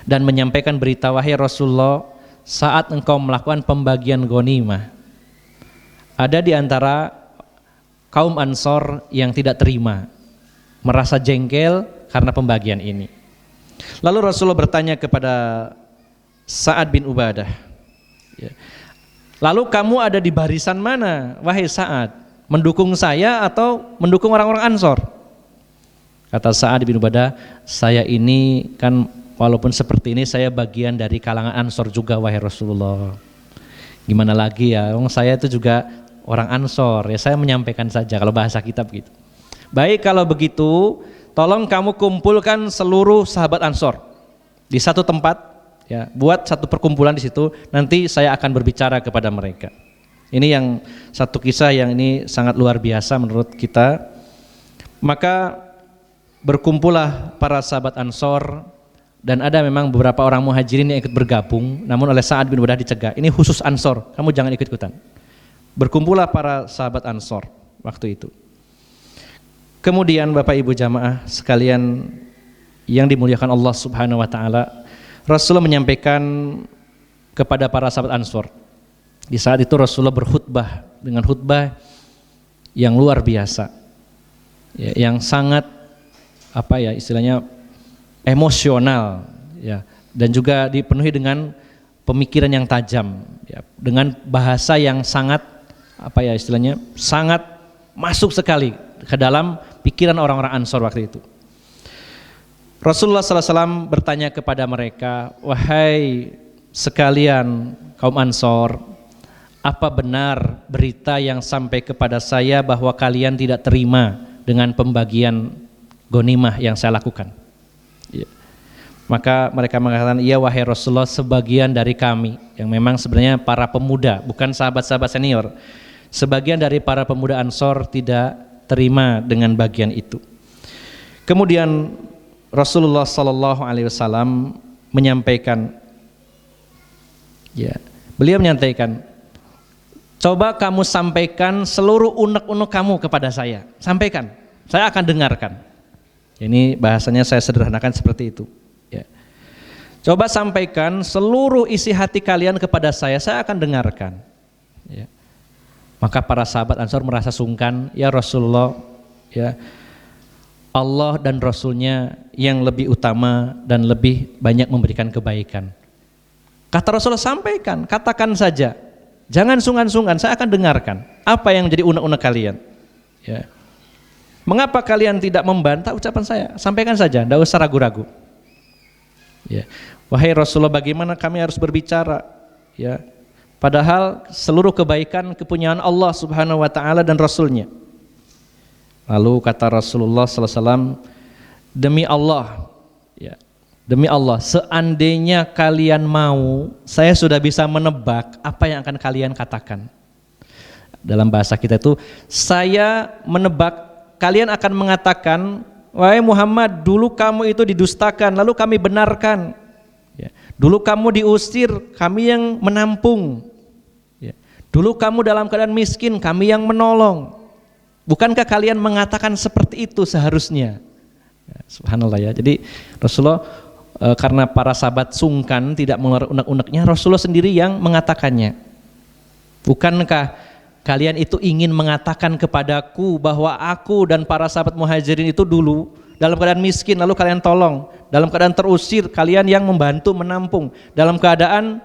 dan menyampaikan berita, wahai Rasulullah, saat engkau melakukan pembagian ghanimah, ada di antara kaum Ansor yang tidak terima, merasa jengkel karena pembagian ini. Lalu Rasulullah bertanya kepada Sa'ad bin Ubadah, ya, lalu kamu ada di barisan mana, wahai Sa'ad? Mendukung saya atau mendukung orang-orang Ansor? Kata Sa'ad bin Ubadah, saya ini kan walaupun seperti ini, saya bagian dari kalangan Ansor juga, wahai Rasulullah. Gimana lagi ya, saya itu juga orang Ansor, ya saya menyampaikan saja kalau bahasa kita begitu. Baik, kalau begitu tolong kamu kumpulkan seluruh sahabat Ansor di satu tempat, ya, buat satu perkumpulan di situ, nanti saya akan berbicara kepada mereka. Ini yang satu kisah yang ini sangat luar biasa menurut kita. Maka berkumpullah para sahabat Ansor, dan ada memang beberapa orang muhajirin yang ikut bergabung, namun oleh Sa'ad bin Ubadah dicegah, ini khusus Ansor, kamu jangan ikut-ikutan. Berkumpullah para sahabat Ansor waktu itu. Kemudian Bapak Ibu jamaah sekalian yang dimuliakan Allah Subhanahu wa taala, Rasulullah menyampaikan kepada para sahabat Ansor. Di saat itu Rasulullah berkhutbah dengan khutbah yang luar biasa, ya, yang sangat istilahnya emosional, ya, dan juga dipenuhi dengan pemikiran yang tajam, ya, dengan bahasa yang sangat istilahnya sangat masuk sekali ke dalam pikiran orang-orang Ansor waktu itu. Rasulullah SAW bertanya kepada mereka, wahai sekalian kaum Ansor, apa benar berita yang sampai kepada saya bahwa kalian tidak terima dengan pembagian ghanimah yang saya lakukan? Ya. Maka mereka mengatakan, iya wahai Rasulullah, sebagian dari kami, yang memang sebenarnya para pemuda, bukan sahabat-sahabat senior, sebagian dari para pemuda Ansor tidak terima dengan bagian itu. Kemudian Rasulullah SAW menyampaikan, ya, Beliau menyampaikan, coba kamu sampaikan seluruh unek-unek kamu kepada saya. Sampaikan, saya akan dengarkan. Ini bahasanya saya sederhanakan seperti itu. Ya. Coba sampaikan seluruh isi hati kalian kepada saya akan dengarkan. Ya. Maka para sahabat Ansor merasa sungkan, ya Rasulullah, ya Allah dan Rasulnya yang lebih utama dan lebih banyak memberikan kebaikan. Kata Rasulullah, sampaikan, katakan saja, jangan sungkan-sungkan, saya akan dengarkan apa yang menjadi unek-unek kalian. Ya. Mengapa kalian tidak membantah ucapan saya? Sampaikan saja, tidak usah ragu-ragu. Ya. Wahai Rasulullah, bagaimana kami harus berbicara? Ya. Padahal seluruh kebaikan kepunyaan Allah Subhanahu wa taala dan Rasulnya. Lalu kata Rasulullah sallallahu alaihi wasallam, demi Allah, ya, demi Allah, seandainya kalian mau, saya sudah bisa menebak apa yang akan kalian katakan. Dalam bahasa kita itu, saya menebak kalian akan mengatakan, wahai Muhammad, dulu kamu itu didustakan, lalu kami benarkan. Ya. Dulu kamu diusir, kami yang menampung. Ya. Dulu kamu dalam keadaan miskin, kami yang menolong. Bukankah kalian mengatakan seperti itu seharusnya? Ya, subhanallah ya. Jadi Rasulullah karena para sahabat sungkan tidak mengeluarkan unek-uneknya, Rasulullah sendiri yang mengatakannya. Bukankah kalian itu ingin mengatakan kepadaku bahwa aku dan para sahabat muhajirin itu dulu dalam keadaan miskin lalu kalian tolong, dalam keadaan terusir kalian yang membantu menampung, dalam keadaan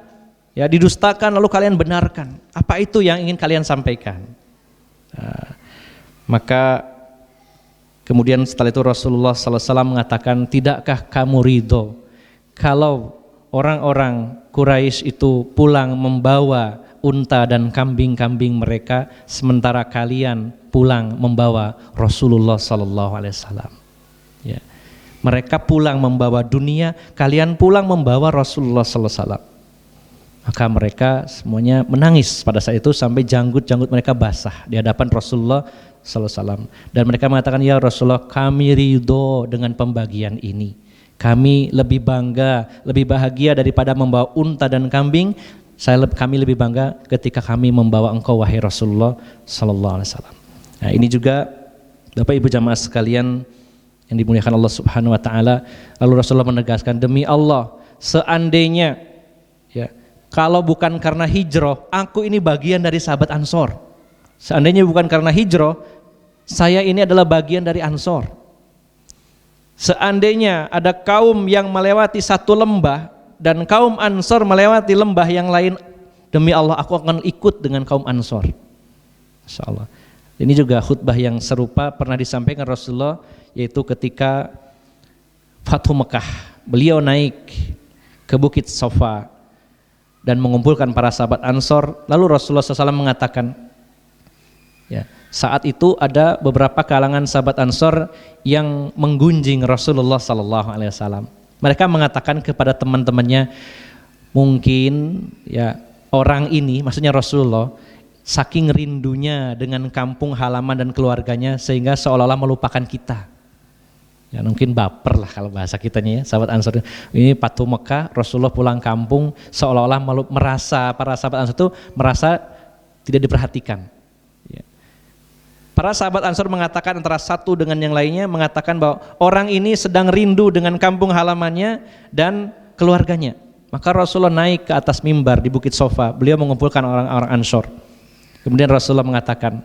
ya didustakan lalu kalian benarkan. Apa itu yang ingin kalian sampaikan? Nah, maka kemudian setelah itu Rasulullah SAW mengatakan, tidakkah kamu ridho kalau orang-orang Quraisy itu pulang membawa unta dan kambing-kambing mereka, sementara kalian pulang membawa Rasulullah SAW. Ya. Mereka pulang membawa dunia, kalian pulang membawa Rasulullah SAW. Maka mereka semuanya menangis pada saat itu sampai janggut-janggut mereka basah di hadapan Rasulullah SAW. Dan mereka mengatakan, ya Rasulullah, kami ridho dengan pembagian ini. Kami lebih bangga, lebih bahagia daripada membawa unta dan kambing. Kami lebih bangga ketika kami membawa engkau, wahai Rasulullah SAW. Nah, ini juga Bapak Ibu jamaah sekalian yang dimuliakan Allah Subhanahu wa taala. Lalu Rasulullah menegaskan, demi Allah, seandainya ya, kalau bukan karena hijrah, aku ini bagian dari sahabat Ansor. Seandainya bukan karena hijrah, saya ini adalah bagian dari Ansor. Seandainya ada kaum yang melewati satu lembah dan kaum Ansor melewati lembah yang lain, demi Allah aku akan ikut dengan kaum Ansor. Insyaallah. Ini juga khutbah yang serupa pernah disampaikan Rasulullah, yaitu ketika Fathu Mekah. Beliau naik ke Bukit Safa dan mengumpulkan para sahabat Ansor. Lalu Rasulullah SAW mengatakan, ya, saat itu ada beberapa kalangan sahabat Ansor yang menggunjing Rasulullah SAW. Mereka mengatakan kepada teman-temannya, mungkin ya orang ini, maksudnya Rasulullah, saking rindunya dengan kampung halaman dan keluarganya sehingga seolah-olah melupakan kita. Ya, mungkin baper lah kalau bahasa kitanya ya, sahabat Ansor. Ini Fathu Mekah, Rasulullah pulang kampung, seolah-olah merasa para sahabat Ansor itu merasa tidak diperhatikan. Ya. Para sahabat Ansor mengatakan antara satu dengan yang lainnya, mengatakan bahwa orang ini sedang rindu dengan kampung halamannya dan keluarganya. Maka Rasulullah naik ke atas mimbar di Bukit Safa, beliau mengumpulkan orang-orang Ansor. Kemudian Rasulullah mengatakan,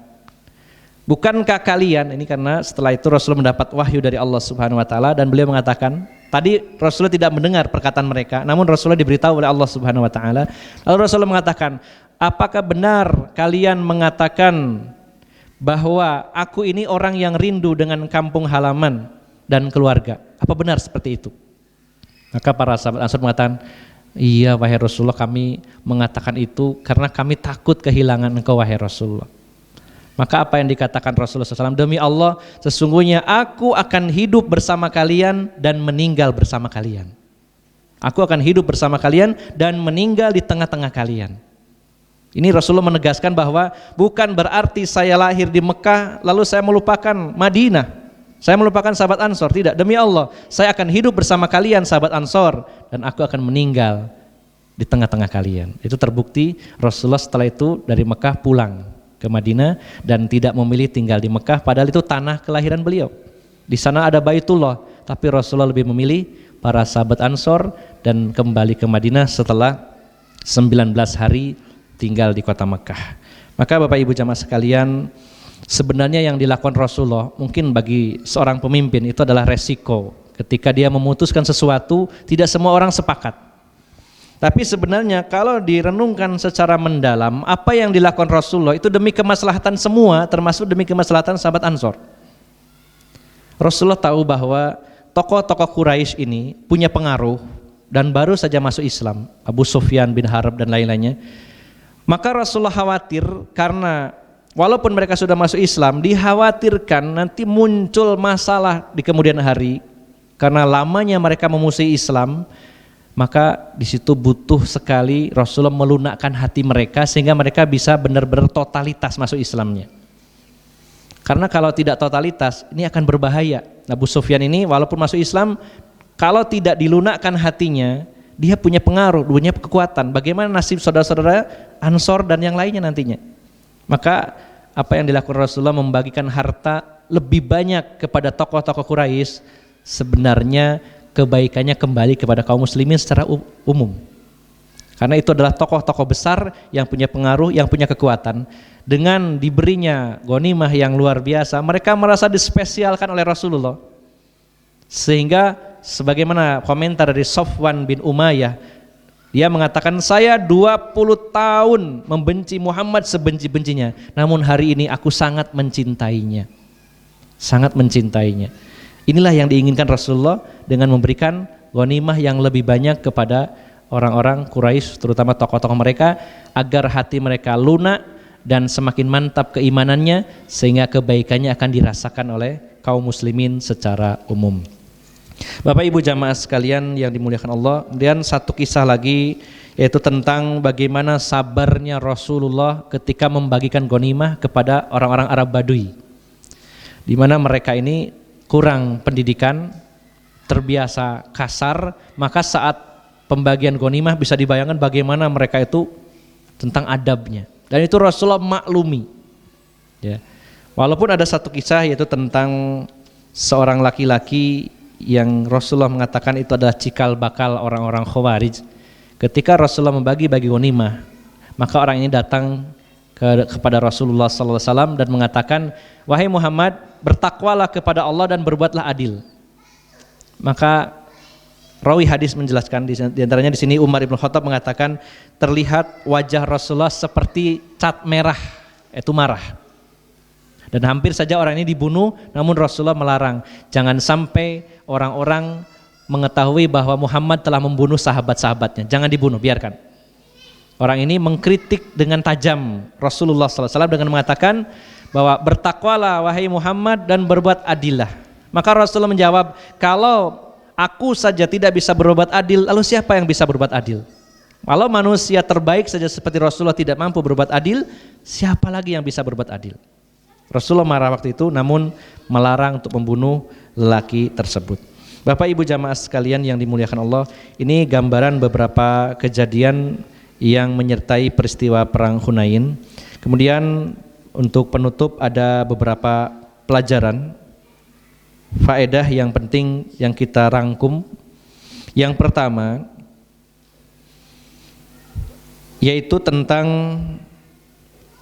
bukankah kalian, ini karena setelah itu Rasulullah mendapat wahyu dari Allah Subhanahu wa taala, dan beliau mengatakan, tadi Rasulullah tidak mendengar perkataan mereka, namun Rasulullah diberitahu oleh Allah Subhanahu wa taala. Lalu Rasulullah mengatakan, apakah benar kalian mengatakan bahwa aku ini orang yang rindu dengan kampung halaman dan keluarga? Apa benar seperti itu? Maka para sahabat Ansor mengatakan, iya wahai Rasulullah, kami mengatakan itu karena kami takut kehilangan engkau wahai Rasulullah. Maka apa yang dikatakan Rasulullah SAW, demi Allah, sesungguhnya aku akan hidup bersama kalian dan meninggal bersama kalian. Aku akan hidup bersama kalian dan meninggal di tengah-tengah kalian. Ini Rasulullah menegaskan bahwa bukan berarti saya lahir di Mekah lalu saya melupakan Madinah, saya melupakan sahabat Ansor. Tidak, demi Allah, saya akan hidup bersama kalian sahabat Ansor dan aku akan meninggal di tengah-tengah kalian. Itu terbukti Rasulullah setelah itu dari Mekah pulang ke Madinah dan tidak memilih tinggal di Mekah, padahal itu tanah kelahiran beliau. Di sana ada Baitullah, tapi Rasulullah lebih memilih para sahabat Ansor dan kembali ke Madinah setelah 19 hari tinggal di kota Mekah. Maka Bapak Ibu jamaah sekalian, sebenarnya yang dilakukan Rasulullah mungkin bagi seorang pemimpin itu adalah resiko. Ketika dia memutuskan sesuatu, tidak semua orang sepakat. Tapi sebenarnya kalau direnungkan secara mendalam, apa yang dilakukan Rasulullah itu demi kemaslahatan semua, termasuk demi kemaslahatan sahabat Ansor. Rasulullah tahu bahwa tokoh-tokoh Quraisy ini punya pengaruh dan baru saja masuk Islam, Abu Sufyan bin Harb dan lain-lainnya. Maka Rasulullah khawatir karena walaupun mereka sudah masuk Islam, dikhawatirkan nanti muncul masalah di kemudian hari karena lamanya mereka memusuhi Islam. Maka di situ butuh sekali Rasulullah melunakkan hati mereka sehingga mereka bisa benar-benar totalitas masuk Islamnya. Karena kalau tidak totalitas ini akan berbahaya. Abu Sufyan ini walaupun masuk Islam, kalau tidak dilunakkan hatinya, dia punya pengaruh, punya kekuatan. Bagaimana nasib saudara-saudara Ansor dan yang lainnya nantinya? Maka apa yang dilakukan Rasulullah membagikan harta lebih banyak kepada tokoh-tokoh Quraisy, sebenarnya kebaikannya kembali kepada kaum muslimin secara umum. Karena itu adalah tokoh-tokoh besar yang punya pengaruh, yang punya kekuatan. Dengan diberinya ghanimah yang luar biasa, mereka merasa dispesialkan oleh Rasulullah. Sehingga sebagaimana komentar dari Safwan bin Umayyah, dia mengatakan, saya 20 tahun membenci Muhammad sebenci-bencinya, namun hari ini aku sangat mencintainya. Sangat mencintainya. Inilah yang diinginkan Rasulullah dengan memberikan ghanimah yang lebih banyak kepada orang-orang Quraisy, terutama tokoh-tokoh mereka, agar hati mereka lunak dan semakin mantap keimanannya sehingga kebaikannya akan dirasakan oleh kaum muslimin secara umum. Bapak Ibu jamaah sekalian yang dimuliakan Allah, kemudian satu kisah lagi yaitu tentang bagaimana sabarnya Rasulullah ketika membagikan ghanimah kepada orang-orang Arab Badui, di mana mereka ini kurang pendidikan, terbiasa kasar, maka saat pembagian ghanimah bisa dibayangkan bagaimana mereka itu tentang adabnya, dan itu Rasulullah maklumi. Ya. Walaupun ada satu kisah yaitu tentang seorang laki-laki yang Rasulullah mengatakan itu adalah cikal bakal orang-orang Khawarij. Ketika Rasulullah membagi-bagi ghanimah, maka orang ini datang kepada Rasulullah SAW dan mengatakan, wahai Muhammad, bertakwalah kepada Allah dan berbuatlah adil. Maka rawi hadis menjelaskan, di antaranya di sini Umar bin Khattab mengatakan, terlihat wajah Rasulullah seperti cat merah, itu marah. Dan hampir saja orang ini dibunuh, namun Rasulullah melarang, jangan sampai orang-orang mengetahui bahwa Muhammad telah membunuh sahabat-sahabatnya, jangan dibunuh, biarkan. Orang ini mengkritik dengan tajam Rasulullah SAW dengan mengatakan bahwa bertakwalah wahai Muhammad dan berbuat adillah. Maka Rasulullah menjawab, kalau aku saja tidak bisa berbuat adil, lalu siapa yang bisa berbuat adil? Kalau manusia terbaik saja seperti Rasulullah tidak mampu berbuat adil, siapa lagi yang bisa berbuat adil? Rasulullah marah waktu itu, namun melarang untuk membunuh lelaki tersebut. Bapak Ibu jamaah sekalian yang dimuliakan Allah, ini gambaran beberapa kejadian yang menyertai peristiwa perang Hunain. Kemudian untuk penutup ada beberapa pelajaran, faedah yang penting yang kita rangkum. Yang pertama yaitu tentang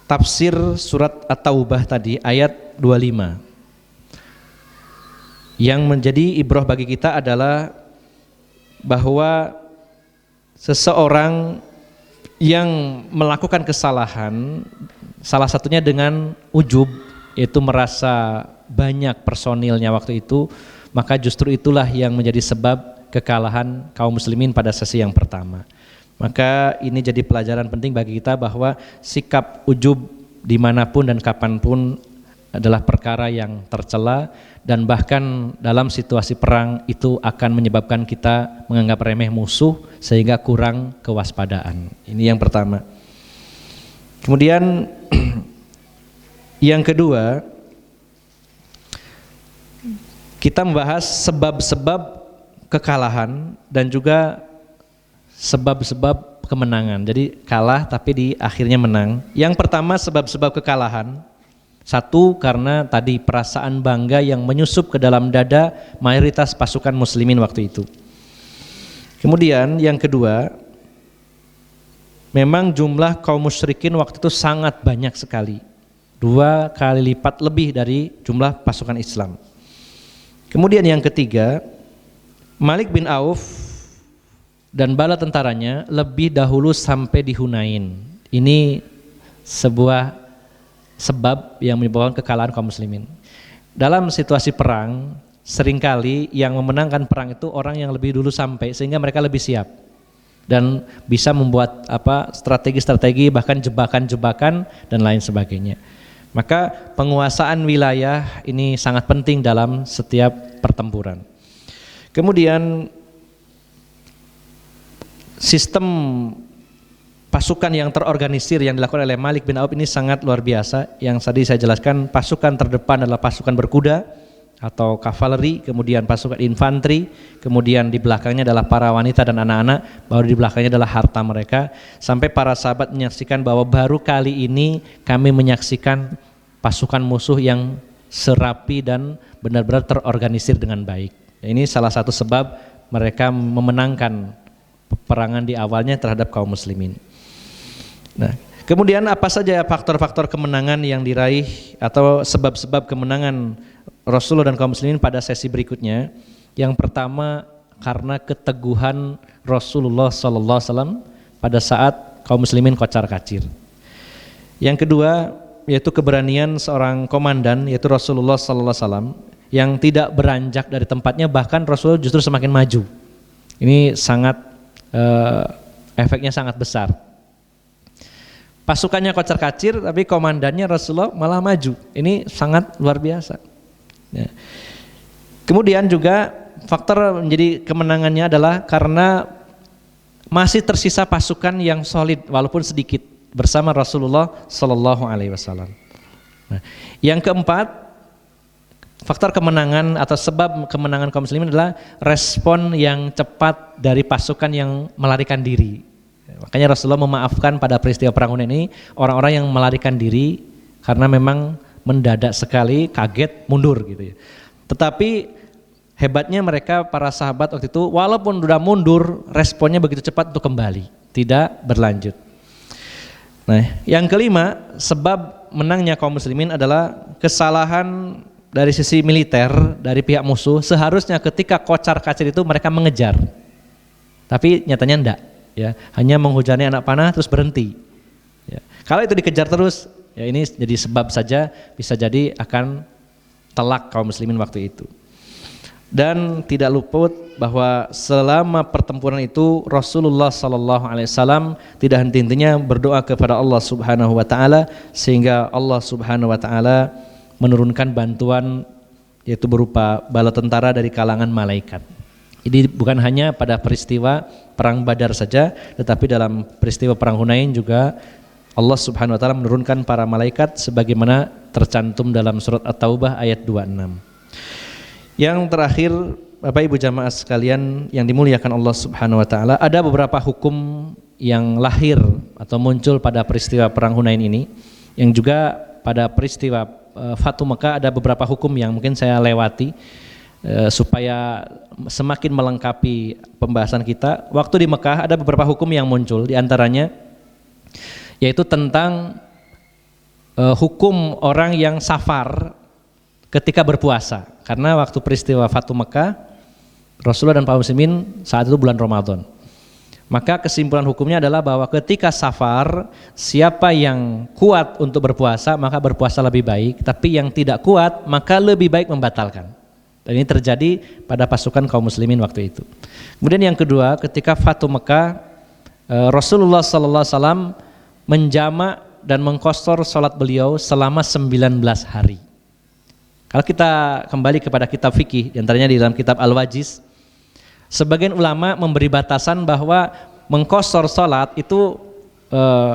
tafsir surat At-Taubah tadi ayat 25. Yang menjadi ibrah bagi kita adalah bahwa seseorang yang melakukan kesalahan, salah satunya dengan ujub, yaitu merasa banyak personilnya waktu itu, maka justru itulah yang menjadi sebab kekalahan kaum muslimin pada sesi yang pertama. Maka ini jadi pelajaran penting bagi kita bahwa sikap ujub dimanapun dan kapanpun adalah perkara yang tercela, dan bahkan dalam situasi perang itu akan menyebabkan kita menganggap remeh musuh sehingga kurang kewaspadaan. Ini yang pertama. Kemudian yang kedua, kita membahas sebab-sebab kekalahan dan juga sebab-sebab kemenangan. Jadi kalah tapi di akhirnya menang. Yang pertama sebab-sebab kekalahan. Satu, karena tadi perasaan bangga yang menyusup ke dalam dada mayoritas pasukan muslimin waktu itu. Kemudian yang kedua, memang jumlah kaum musyrikin waktu itu sangat banyak sekali. 2 kali lipat lebih dari jumlah pasukan Islam. Kemudian yang ketiga, Malik bin Auf dan bala tentaranya lebih dahulu sampai di Hunain. Ini sebuah sebab yang menyebabkan kekalahan kaum muslimin. Dalam situasi perang, seringkali yang memenangkan perang itu orang yang lebih dulu sampai, sehingga mereka lebih siap dan bisa membuat strategi-strategi, bahkan jebakan-jebakan dan lain sebagainya. Maka penguasaan wilayah ini sangat penting dalam setiap pertempuran. Kemudian sistem pasukan yang terorganisir yang dilakukan oleh Malik bin Auf ini sangat luar biasa. Yang tadi saya jelaskan, pasukan terdepan adalah pasukan berkuda atau kavaleri, kemudian pasukan infanteri, kemudian di belakangnya adalah para wanita dan anak-anak, baru di belakangnya adalah harta mereka. Sampai para sahabat menyaksikan bahwa baru kali ini kami menyaksikan pasukan musuh yang serapi dan benar-benar terorganisir dengan baik. Ini salah satu sebab mereka memenangkan peperangan di awalnya terhadap kaum muslimin. Nah, kemudian apa saja faktor-faktor kemenangan yang diraih atau sebab-sebab kemenangan Rasulullah dan kaum muslimin pada sesi berikutnya? Yang pertama, karena keteguhan Rasulullah SAW pada saat kaum muslimin kocar-kacir. Yang kedua, yaitu keberanian seorang komandan, yaitu Rasulullah SAW, yang tidak beranjak dari tempatnya, bahkan Rasulullah justru semakin maju. Ini sangat efeknya sangat besar. Pasukannya kocar-kacir tapi komandannya Rasulullah malah maju. Ini sangat luar biasa. Ya. Kemudian juga faktor menjadi kemenangannya adalah karena masih tersisa pasukan yang solid walaupun sedikit bersama Rasulullah Sallallahu Alaihi Wasallam. Nah, yang keempat, faktor kemenangan atau sebab kemenangan kaum muslimin adalah respon yang cepat dari pasukan yang melarikan diri. Makanya Rasulullah memaafkan pada peristiwa perang Hunain ini orang-orang yang melarikan diri karena memang mendadak sekali, kaget, mundur gitu ya. Tetapi hebatnya mereka para sahabat waktu itu walaupun sudah mundur, responnya begitu cepat untuk kembali, tidak berlanjut. Nah, yang kelima, sebab menangnya kaum muslimin adalah kesalahan dari sisi militer dari pihak musuh. Seharusnya ketika kocar-kacir itu mereka mengejar, tapi nyatanya enggak. Ya, hanya menghujani anak panah terus berhenti. Ya. Kalau itu dikejar terus, ya ini jadi sebab saja bisa jadi akan telak kaum muslimin waktu itu. Dan tidak luput bahwa selama pertempuran itu Rasulullah SAW tidak henti-hentinya berdoa kepada Allah Subhanahu Wa Taala sehingga Allah Subhanahu Wa Taala menurunkan bantuan yaitu berupa bala tentara dari kalangan malaikat. Jadi bukan hanya pada peristiwa perang Badar saja, tetapi dalam peristiwa perang Hunain juga Allah Subhanahu wa taala menurunkan para malaikat sebagaimana tercantum dalam surat At-Taubah ayat 26. Yang terakhir, Bapak Ibu jamaah sekalian yang dimuliakan Allah Subhanahu wa taala, ada beberapa hukum yang lahir atau muncul pada peristiwa perang Hunain ini, yang juga pada peristiwa Fatu Mekah ada beberapa hukum yang mungkin saya lewati supaya semakin melengkapi pembahasan kita. Waktu di Mekah ada beberapa hukum yang muncul, di antaranya yaitu tentang hukum orang yang safar ketika berpuasa. Karena waktu peristiwa Fatu Mekah, Rasulullah dan kaum muslimin saat itu bulan Ramadan. Maka kesimpulan hukumnya adalah bahwa ketika safar, siapa yang kuat untuk berpuasa maka berpuasa lebih baik, tapi yang tidak kuat maka lebih baik membatalkan. Dan ini terjadi pada pasukan kaum muslimin waktu itu. Kemudian yang kedua, ketika Fatu Mekah, Rasulullah SAW menjamak dan mengqashar salat beliau selama 19 hari. Kalau kita kembali kepada kitab fikih, antaranya di dalam kitab Al-Wajiz, sebagian ulama memberi batasan bahwa mengqashar salat itu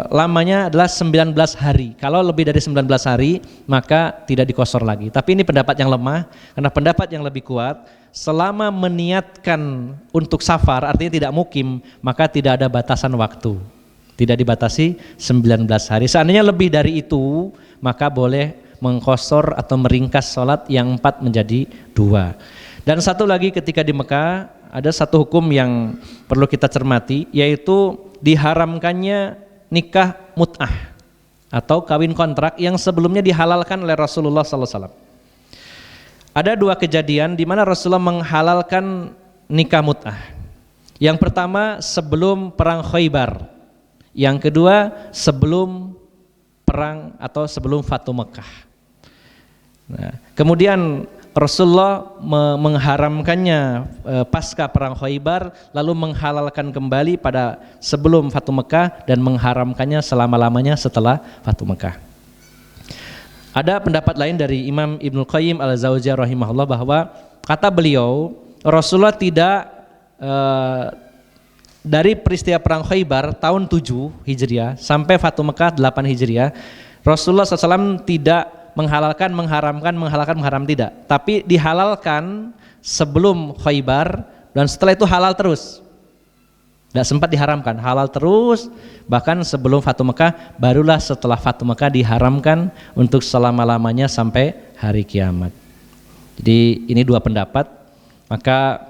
lamanya adalah 19 hari. Kalau lebih dari 19 hari maka tidak dikosor lagi. Tapi ini pendapat yang lemah, karena pendapat yang lebih kuat, selama meniatkan untuk safar artinya tidak mukim, maka tidak ada batasan waktu. Tidak dibatasi 19 hari. Seandainya lebih dari itu, maka boleh mengkosor atau meringkas sholat yang 4 menjadi 2. Dan satu lagi, ketika di Mekah ada satu hukum yang perlu kita cermati, yaitu diharamkannya nikah mut'ah atau kawin kontrak yang sebelumnya dihalalkan oleh Rasulullah SAW. Ada 2 kejadian di mana Rasulullah menghalalkan nikah mut'ah. Yang pertama sebelum perang Khaybar, yang kedua sebelum perang atau sebelum Fatu Mekah. Nah, kemudian Rasulullah mengharamkannya pasca perang Khaybar, lalu menghalalkan kembali pada sebelum Fatu Mekah dan mengharamkannya selama-lamanya setelah Fatu Mekah. Ada pendapat lain dari Imam Ibnu Qayyim al-Jauziyah rahimahullah bahwa kata beliau, Rasulullah tidak dari peristiwa perang Khaybar tahun 7 Hijriah sampai Fatu Mekah 8 Hijriah, Rasulullah SAW tidak menghalalkan, mengharam tidak, tapi dihalalkan sebelum Khaybar dan setelah itu halal terus. Tidak sempat diharamkan, halal terus, bahkan sebelum Fatu Mekah, barulah setelah Fatu Mekah diharamkan untuk selama-lamanya sampai hari kiamat. Jadi ini 2 pendapat, maka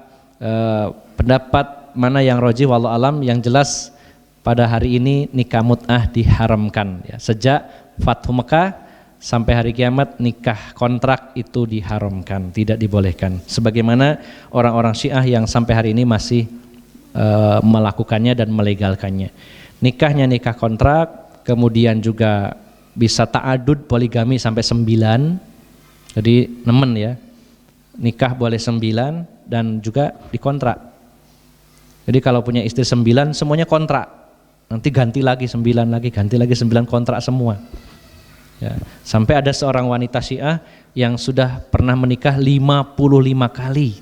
pendapat mana yang rajih wallahu alam, yang jelas pada hari ini nikah mut'ah diharamkan ya. Sejak Fatu Mekah sampai hari kiamat nikah kontrak itu diharamkan, tidak dibolehkan. Sebagaimana orang-orang Syiah yang sampai hari ini masih melakukannya dan melegalkannya. Nikahnya nikah kontrak, kemudian juga bisa ta'adud poligami sampai 9. Jadi nemen ya. Nikah boleh 9 dan juga dikontrak. Jadi kalau punya istri 9 semuanya kontrak, nanti ganti lagi 9 lagi, ganti lagi 9, kontrak semua ya. Sampai ada seorang wanita Syiah yang sudah pernah menikah 55 kali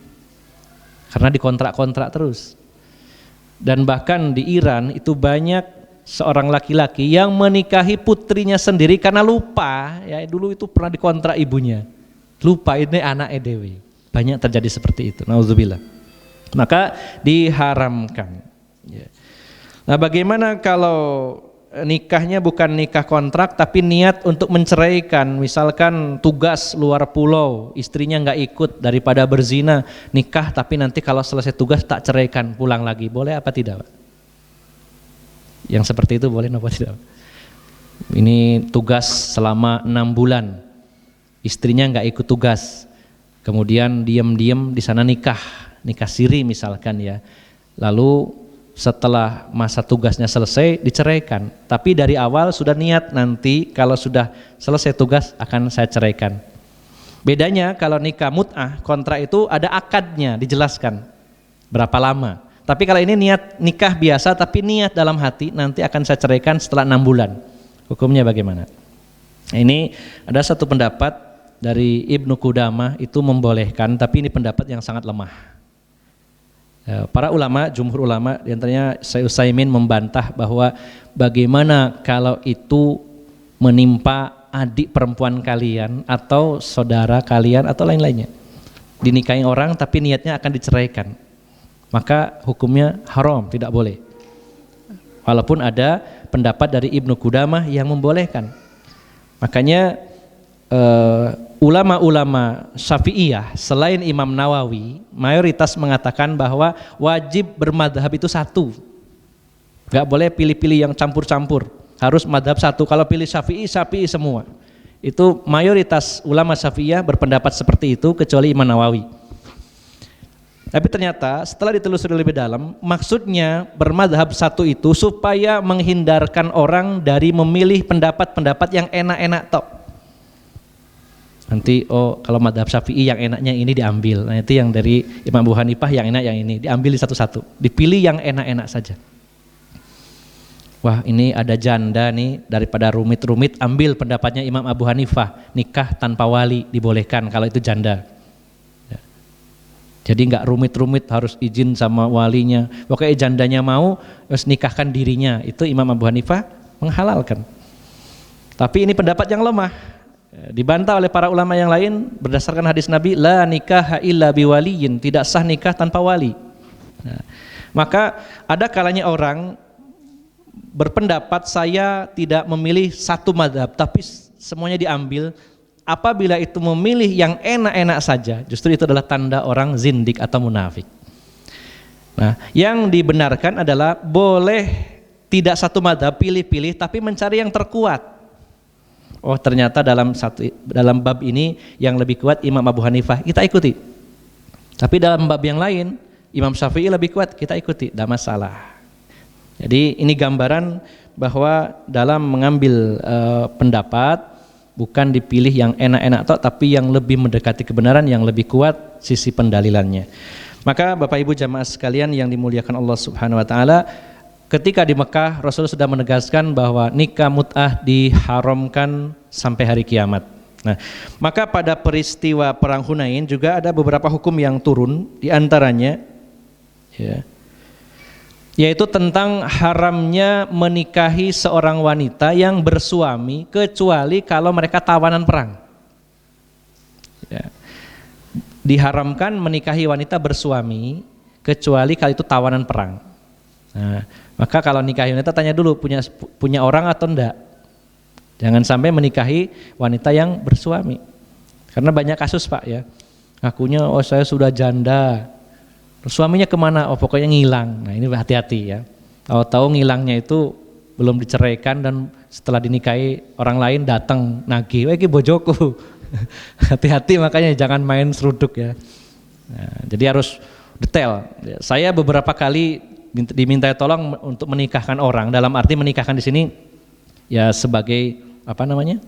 karena dikontrak-kontrak terus. Dan bahkan di Iran itu banyak seorang laki-laki yang menikahi putrinya sendiri karena lupa ya, dulu itu pernah dikontrak ibunya, lupa ini anak EDW. Banyak terjadi seperti itu, nauzubillah. Maka diharamkan ya. Nah, bagaimana kalau nikahnya bukan nikah kontrak tapi niat untuk menceraikan, misalkan tugas luar pulau, istrinya nggak ikut, daripada berzina nikah tapi nanti kalau selesai tugas tak ceraikan, pulang lagi, boleh apa tidak Pak? Yang seperti itu boleh apa tidak? Ini tugas selama 6 bulan, istrinya nggak ikut tugas, kemudian diam-diam di sana nikah siri misalkan ya, lalu setelah masa tugasnya selesai diceraikan, tapi dari awal sudah niat nanti kalau sudah selesai tugas akan saya ceraikan. Bedanya kalau nikah mut'ah kontrak itu ada akadnya, dijelaskan berapa lama. Tapi kalau ini niat nikah biasa tapi niat dalam hati nanti akan saya ceraikan setelah 6 bulan, hukumnya bagaimana? Nah, ini ada satu pendapat dari Ibnu Qudamah itu membolehkan, tapi ini pendapat yang sangat lemah. Para ulama, jumhur ulama, diantaranya Syekh Utsaimin membantah bahwa bagaimana kalau itu menimpa adik perempuan kalian atau saudara kalian atau lain-lainnya, dinikahi orang tapi niatnya akan diceraikan, maka hukumnya haram, tidak boleh. Walaupun ada pendapat dari Ibnu Qudamah yang membolehkan. Makanya ulama-ulama Syafi'iyah selain Imam Nawawi mayoritas mengatakan bahwa wajib bermadhab itu satu, gak boleh pilih-pilih yang campur-campur, harus madhab satu. Kalau pilih Syafi'i, Syafi'i semua. Itu mayoritas ulama Syafi'iyah berpendapat seperti itu kecuali Imam Nawawi. Tapi ternyata setelah ditelusuri lebih dalam, maksudnya bermadhab satu itu supaya menghindarkan orang dari memilih pendapat-pendapat yang enak-enak tok. Nanti kalau madhab Syafi'i yang enaknya ini diambil, nah itu yang dari Imam Abu Hanifah yang enak yang ini, diambil satu-satu, dipilih yang enak-enak saja. Wah, ini ada janda nih, daripada rumit-rumit ambil pendapatnya Imam Abu Hanifah, nikah tanpa wali dibolehkan kalau itu janda ya. Jadi nggak rumit-rumit harus izin sama walinya. Pokoknya jandanya mau, harus nikahkan dirinya. Itu Imam Abu Hanifah menghalalkan. Tapi ini pendapat yang lemah. Dibantah oleh para ulama yang lain berdasarkan hadis Nabi, la nikah illa biwaliyin, tidak sah nikah tanpa wali. Nah, maka ada kalanya orang berpendapat saya tidak memilih satu mazhab, tapi semuanya diambil. Apabila itu memilih yang enak-enak saja, justru itu adalah tanda orang zindik atau munafik. Nah, yang dibenarkan adalah boleh tidak satu mazhab, pilih-pilih, tapi mencari yang terkuat. Oh ternyata dalam bab ini yang lebih kuat Imam Abu Hanifah, kita ikuti. Tapi dalam bab yang lain Imam Syafi'i lebih kuat, kita ikuti, tidak masalah. Jadi ini gambaran bahwa dalam mengambil pendapat bukan dipilih yang enak-enak tapi yang lebih mendekati kebenaran, yang lebih kuat sisi pendalilannya. Maka Bapak Ibu jamaah sekalian yang dimuliakan Allah Subhanahu wa taala, ketika di Mekah Rasul sudah menegaskan bahwa nikah mut'ah diharamkan sampai hari kiamat. Nah, maka pada peristiwa perang Hunain juga ada beberapa hukum yang turun, di antaranya yaitu tentang haramnya menikahi seorang wanita yang bersuami kecuali kalau mereka tawanan perang. Diharamkan menikahi wanita bersuami kecuali kalau itu tawanan perang. Nah, maka kalau nikahi wanita tanya dulu punya orang atau enggak. Jangan sampai menikahi wanita yang bersuami. Karena banyak kasus Pak ya. Ngakunya oh saya sudah janda. Suaminya kemana? Oh pokoknya ngilang. Nah ini hati-hati ya. Tahu-tahu ngilangnya itu belum diceraikan dan setelah dinikahi orang lain datang nagih. Wah ini bojoku. Hati-hati makanya jangan main seruduk ya. Nah, jadi harus detail. Saya beberapa kali diminta tolong untuk menikahkan orang, dalam arti menikahkan di sini ya sebagai apa namanya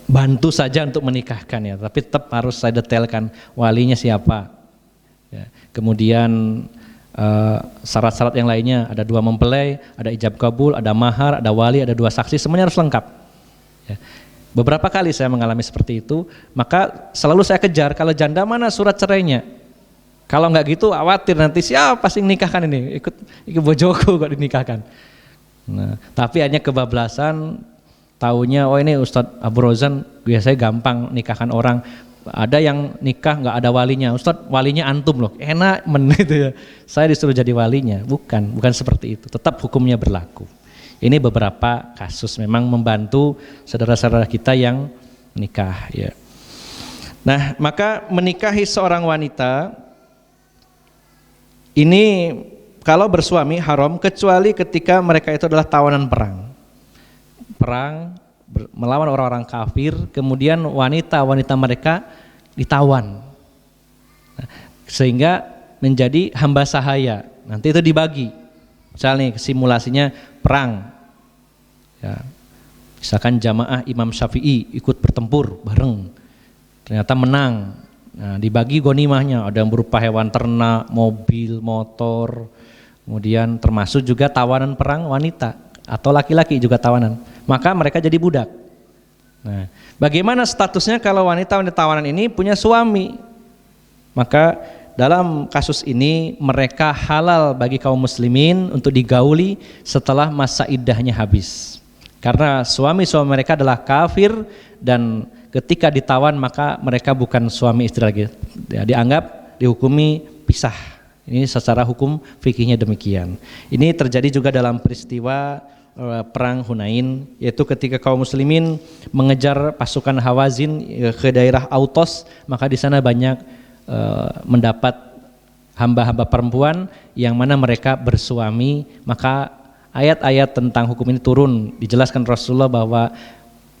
bantu saja untuk menikahkan ya, tapi tetap harus saya detailkan walinya siapa ya. Kemudian syarat-syarat yang lainnya, ada 2 mempelai, ada ijab kabul, ada mahar, ada wali, ada 2 saksi, semuanya harus lengkap ya. Beberapa kali saya mengalami seperti itu, maka selalu saya kejar, kalau janda mana surat cerainya. Kalau nggak gitu khawatir nanti siapa sih nikahkan ini, ikut bojoku kok dinikahkan. Nah, tapi hanya kebablasan, taunya oh ini Ustadz Abu Rozan biasanya gampang nikahkan orang. Ada yang nikah nggak ada walinya, Ustadz walinya antum loh, enak gitu ya. Saya disuruh jadi walinya, bukan seperti itu. Tetap hukumnya berlaku. Ini beberapa kasus memang membantu saudara-saudara kita yang nikah ya. Nah, maka menikahi seorang wanita ini kalau bersuami haram kecuali ketika mereka itu adalah tawanan perang. Melawan orang-orang kafir, kemudian wanita-wanita mereka ditawan. Nah, sehingga menjadi hamba sahaya. Nanti itu dibagi. Misalnya simulasinya perang. Ya. Misalkan jamaah Imam Syafi'i ikut bertempur bareng. Ternyata menang. Nah, dibagi ghanimahnya, ada yang berupa hewan ternak, mobil, motor, kemudian termasuk juga tawanan perang wanita atau laki-laki juga tawanan. Maka mereka jadi budak. Nah, bagaimana statusnya kalau wanita-wanita tawanan ini punya suami? Maka dalam kasus ini mereka halal bagi kaum muslimin untuk digauli setelah masa iddahnya habis. Karena suami-suami mereka adalah kafir dan ketika ditawan maka mereka bukan suami istri lagi, ya, dianggap dihukumi pisah. Ini secara hukum fikihnya demikian. Ini terjadi juga dalam peristiwa perang Hunain, yaitu ketika kaum muslimin mengejar pasukan Hawazin ke daerah Autos, maka di sana banyak mendapat hamba-hamba perempuan yang mana mereka bersuami. Maka ayat-ayat tentang hukum ini turun, dijelaskan Rasulullah bahwa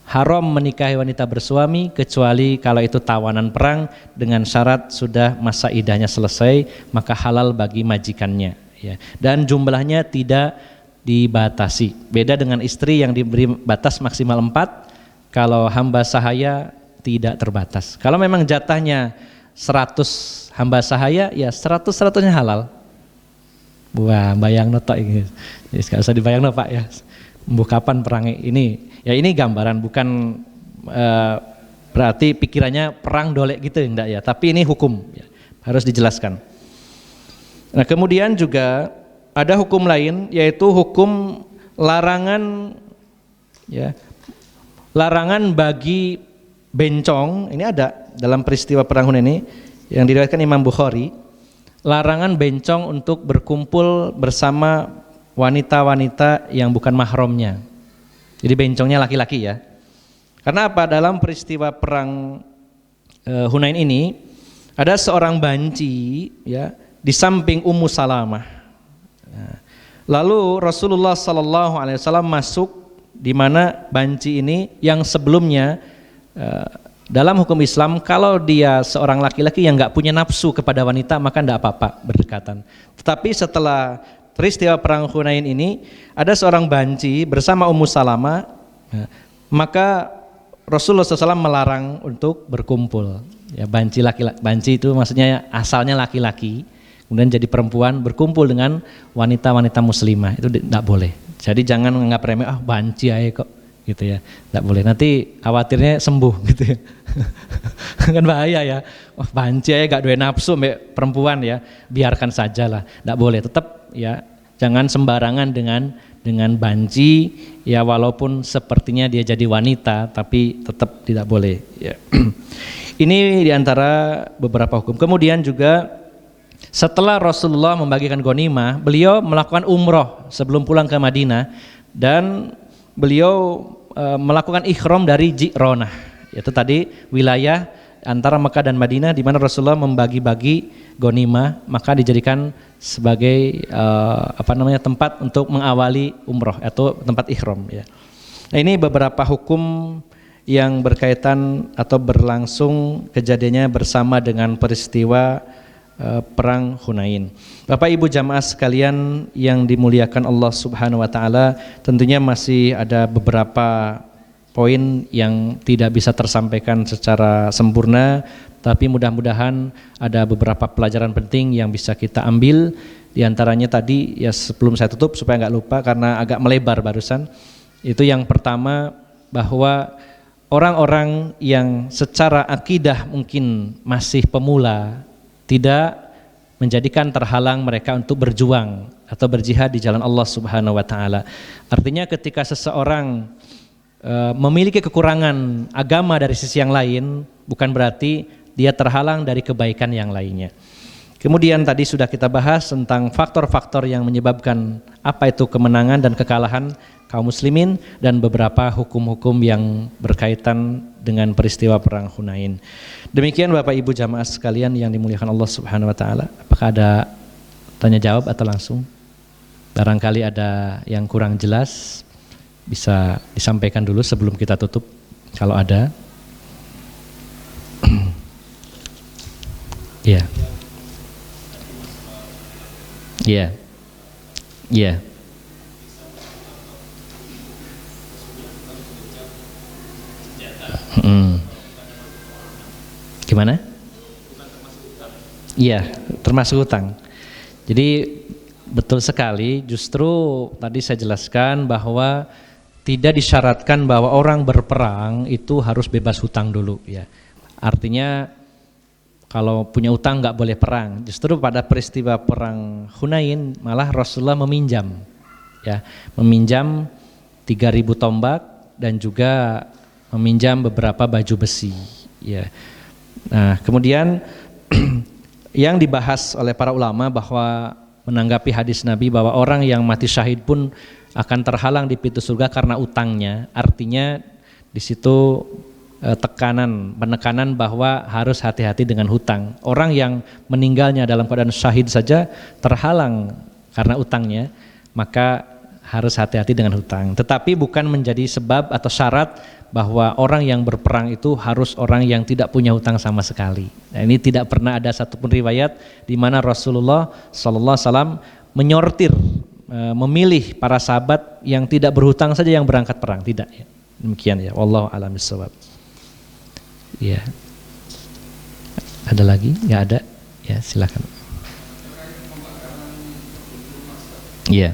haram menikahi wanita bersuami kecuali kalau itu tawanan perang dengan syarat sudah masa iddahnya selesai, maka halal bagi majikannya ya. Dan jumlahnya tidak dibatasi. Beda dengan istri yang diberi batas maksimal 4, kalau hamba sahaya tidak terbatas. Kalau memang jatahnya 100 hamba sahaya ya 100-100-nya halal. Wah, bayang notok ini. Jadi enggak usah dibayang no Pak ya. Kapan perang ini? Ya ini gambaran, bukan berarti pikirannya perang dolek gitu enggak ya, tapi ini hukum ya, harus dijelaskan. Nah, kemudian juga ada hukum lain yaitu hukum larangan ya. Larangan bagi bencong, ini ada dalam peristiwa perang Hunain ini yang diriwayatkan Imam Bukhari, larangan bencong untuk berkumpul bersama wanita-wanita yang bukan mahramnya. Jadi bencongnya laki-laki ya. Karena apa? Dalam peristiwa perang Hunain ini ada seorang banci ya di samping Ummu Salamah. Nah, lalu Rasulullah SAW masuk, di mana banci ini yang sebelumnya dalam hukum Islam kalau dia seorang laki-laki yang nggak punya nafsu kepada wanita maka tidak apa-apa berdekatan. Tetapi setelah peristiwa perang Hunain ini ada seorang banci bersama Ummu Salamah, maka Rasulullah SAW melarang untuk berkumpul. Ya, banci itu maksudnya asalnya laki-laki, kemudian jadi perempuan berkumpul dengan wanita-wanita muslimah, itu tidak boleh. Jadi jangan menganggap remeh, banci aja kok, gitu ya, tidak boleh. Nanti khawatirnya sembuh, gitu ya. Kan bahaya ya, banci aja gak doyan nafsu mbak perempuan ya, biarkan saja lah, tidak boleh. Tetap ya, jangan sembarangan dengan banci ya, walaupun sepertinya dia jadi wanita, tapi tetap tidak boleh. Ya. Ini diantara beberapa hukum. Kemudian juga setelah Rasulullah membagikan ghanimah, beliau melakukan umroh sebelum pulang ke Madinah, dan beliau melakukan ihram dari Ji'ronah, yaitu tadi wilayah antara Mekah dan Madinah di mana Rasulullah membagi-bagi ghanimah, maka dijadikan sebagai tempat untuk mengawali umroh atau tempat ihram ya. Nah, ini beberapa hukum yang berkaitan atau berlangsung kejadiannya bersama dengan peristiwa perang Hunain. Bapak Ibu jamaah sekalian yang dimuliakan Allah Subhanahu wa taala, tentunya masih ada beberapa poin yang tidak bisa tersampaikan secara sempurna, tapi mudah-mudahan ada beberapa pelajaran penting yang bisa kita ambil. Di antaranya tadi ya, sebelum saya tutup supaya nggak lupa karena agak melebar barusan, itu yang pertama bahwa orang-orang yang secara akidah mungkin masih pemula tidak menjadikan terhalang mereka untuk berjuang atau berjihad di jalan Allah Subhanahu wa taala. Artinya ketika seseorang memiliki kekurangan agama dari sisi yang lain, bukan berarti dia terhalang dari kebaikan yang lainnya. Kemudian tadi sudah kita bahas tentang faktor-faktor yang menyebabkan apa itu kemenangan dan kekalahan kaum muslimin dan beberapa hukum-hukum yang berkaitan dengan peristiwa perang Hunain. Demikian Bapak Ibu jamaah sekalian yang dimuliakan Allah Subhanahu wa taala. Apakah ada tanya jawab atau langsung? Barangkali ada yang kurang jelas bisa disampaikan dulu sebelum kita tutup kalau ada. Iya. Iya. Iya. Gimana? Iya, termasuk hutang. Jadi betul sekali, justru tadi saya jelaskan bahwa tidak disyaratkan bahwa orang berperang itu harus bebas hutang dulu ya. Artinya kalau punya utang nggak boleh perang. Justru pada peristiwa perang Hunain malah Rasulullah meminjam ya, meminjam 3.000 tombak dan juga meminjam beberapa baju besi ya. Nah, kemudian yang dibahas oleh para ulama bahwa menanggapi hadis Nabi bahwa orang yang mati syahid pun akan terhalang di pintu surga karena utangnya, artinya di situ penekanan bahwa harus hati-hati dengan hutang. Orang yang meninggalnya dalam keadaan syahid saja terhalang karena utangnya, maka harus hati-hati dengan hutang. Tetapi bukan menjadi sebab atau syarat bahwa orang yang berperang itu harus orang yang tidak punya hutang sama sekali. Nah, ini tidak pernah ada satupun riwayat di mana Rasulullah SAW menyortir, memilih para sahabat yang tidak berhutang saja yang berangkat perang, tidak ya. Demikian ya, wallahu a'lam bishawab. Ya. Ada lagi? Nggak ada? Ya, silakan. Iya.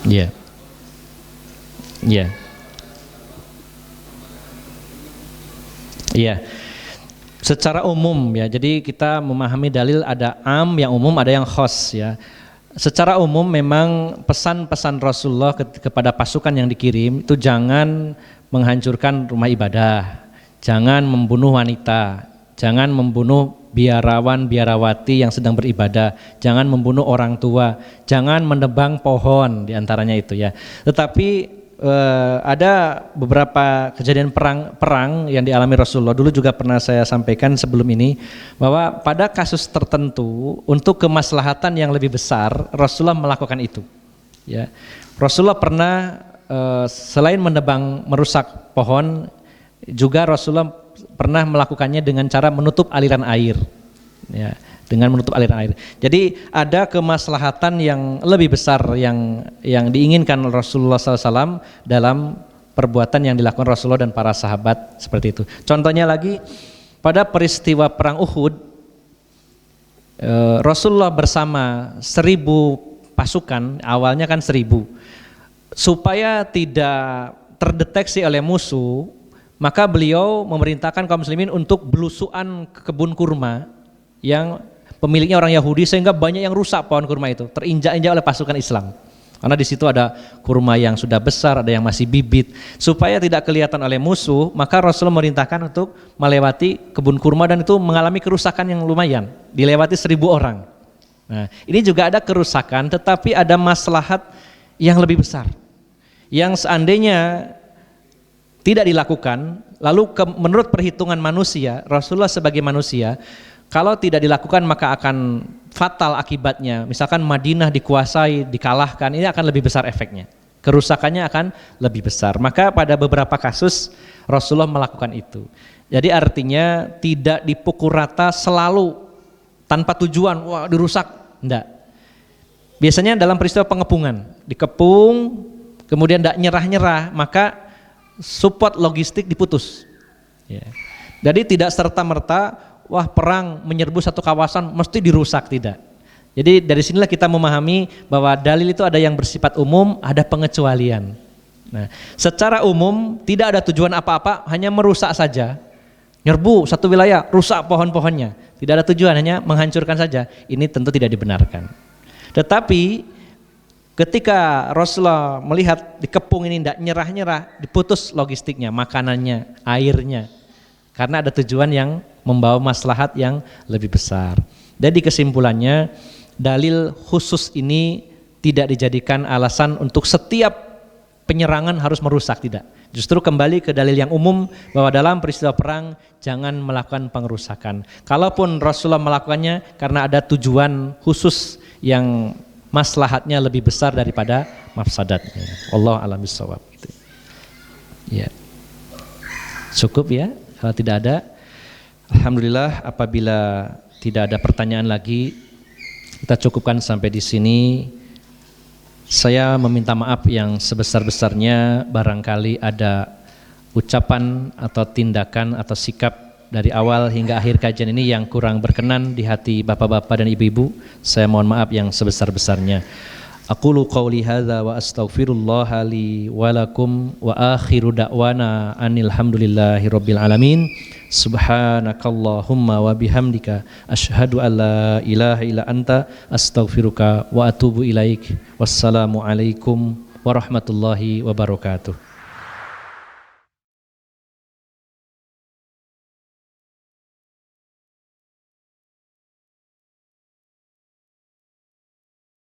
Iya. Iya. Iya. Secara umum ya, jadi kita memahami dalil ada am yang umum, ada yang khos ya. Secara umum memang pesan-pesan Rasulullah kepada pasukan yang dikirim itu jangan menghancurkan rumah ibadah, jangan membunuh wanita, jangan membunuh biarawan-biarawati yang sedang beribadah, jangan membunuh orang tua, jangan menebang pohon, diantaranya itu ya. Tetapi ada beberapa kejadian perang yang dialami Rasulullah. Dulu juga pernah saya sampaikan sebelum ini bahwa pada kasus tertentu untuk kemaslahatan yang lebih besar Rasulullah melakukan itu. Ya, Rasulullah pernah selain merusak pohon, juga Rasulullah pernah melakukannya dengan cara menutup aliran air. Ya, dengan menutup aliran air. Jadi ada kemaslahatan yang lebih besar yang diinginkan Rasulullah SAW dalam perbuatan yang dilakukan Rasulullah dan para sahabat seperti itu. Contohnya lagi pada peristiwa perang Uhud, Rasulullah bersama 1.000 pasukan, awalnya kan 1.000, supaya tidak terdeteksi oleh musuh, maka beliau memerintahkan kaum muslimin untuk belusuan ke kebun kurma yang pemiliknya orang Yahudi, sehingga banyak yang rusak pohon kurma itu, terinjak-injak oleh pasukan Islam. Karena di situ ada kurma yang sudah besar, ada yang masih bibit. Supaya tidak kelihatan oleh musuh, maka Rasulullah memerintahkan untuk melewati kebun kurma, dan itu mengalami kerusakan yang lumayan, dilewati 1.000 orang. Nah, ini juga ada kerusakan, tetapi ada maslahat yang lebih besar, yang seandainya tidak dilakukan, lalu menurut perhitungan manusia, Rasulullah sebagai manusia, kalau tidak dilakukan maka akan fatal akibatnya. Misalkan Madinah dikuasai, dikalahkan, ini akan lebih besar efeknya. Kerusakannya akan lebih besar. Maka pada beberapa kasus Rasulullah melakukan itu. Jadi artinya tidak dipukul rata selalu tanpa tujuan, wah dirusak, enggak. Biasanya dalam peristiwa pengepungan, dikepung, kemudian tidak nyerah-nyerah, maka support logistik diputus. Ya. Jadi tidak serta-merta wah perang menyerbu satu kawasan mesti dirusak, tidak. Jadi dari sinilah kita memahami bahwa dalil itu ada yang bersifat umum, ada pengecualian. Nah, secara umum tidak ada tujuan apa-apa, hanya merusak saja. Nyerbu satu wilayah, rusak pohon-pohonnya. Tidak ada tujuan, hanya menghancurkan saja. Ini tentu tidak dibenarkan. Tetapi ketika Rasulullah melihat dikepung ini tidak nyerah-nyerah, diputus logistiknya, makanannya, airnya. Karena ada tujuan yang membawa maslahat yang lebih besar. Jadi kesimpulannya, dalil khusus ini tidak dijadikan alasan untuk setiap penyerangan harus merusak, tidak. Justru kembali ke dalil yang umum bahwa dalam peristiwa perang jangan melakukan pengerusakan. Kalaupun Rasulullah melakukannya karena ada tujuan khusus yang maslahatnya lebih besar daripada mafsadatnya. Allah a'lam bishawab. Gitu. Ya. Cukup ya. Kalau tidak ada, alhamdulillah. Apabila tidak ada pertanyaan lagi, kita cukupkan sampai di sini. Saya meminta maaf yang sebesar-besarnya barangkali ada ucapan atau tindakan atau sikap dari awal hingga akhir kajian ini yang kurang berkenan di hati bapak-bapak dan ibu-ibu. Saya mohon maaf yang sebesar-besarnya. Aqulu qawli hadza wa astaghfirullaha li wa lakum wa akhiru da'wana anil hamdulillahi rabbil alamin. Subhanakallahumma wa bihamdika asyhadu an la ilaha illa anta astaghfiruka wa atubu ilaik. Wassalamu alaikum warahmatullahi wabarakatuh.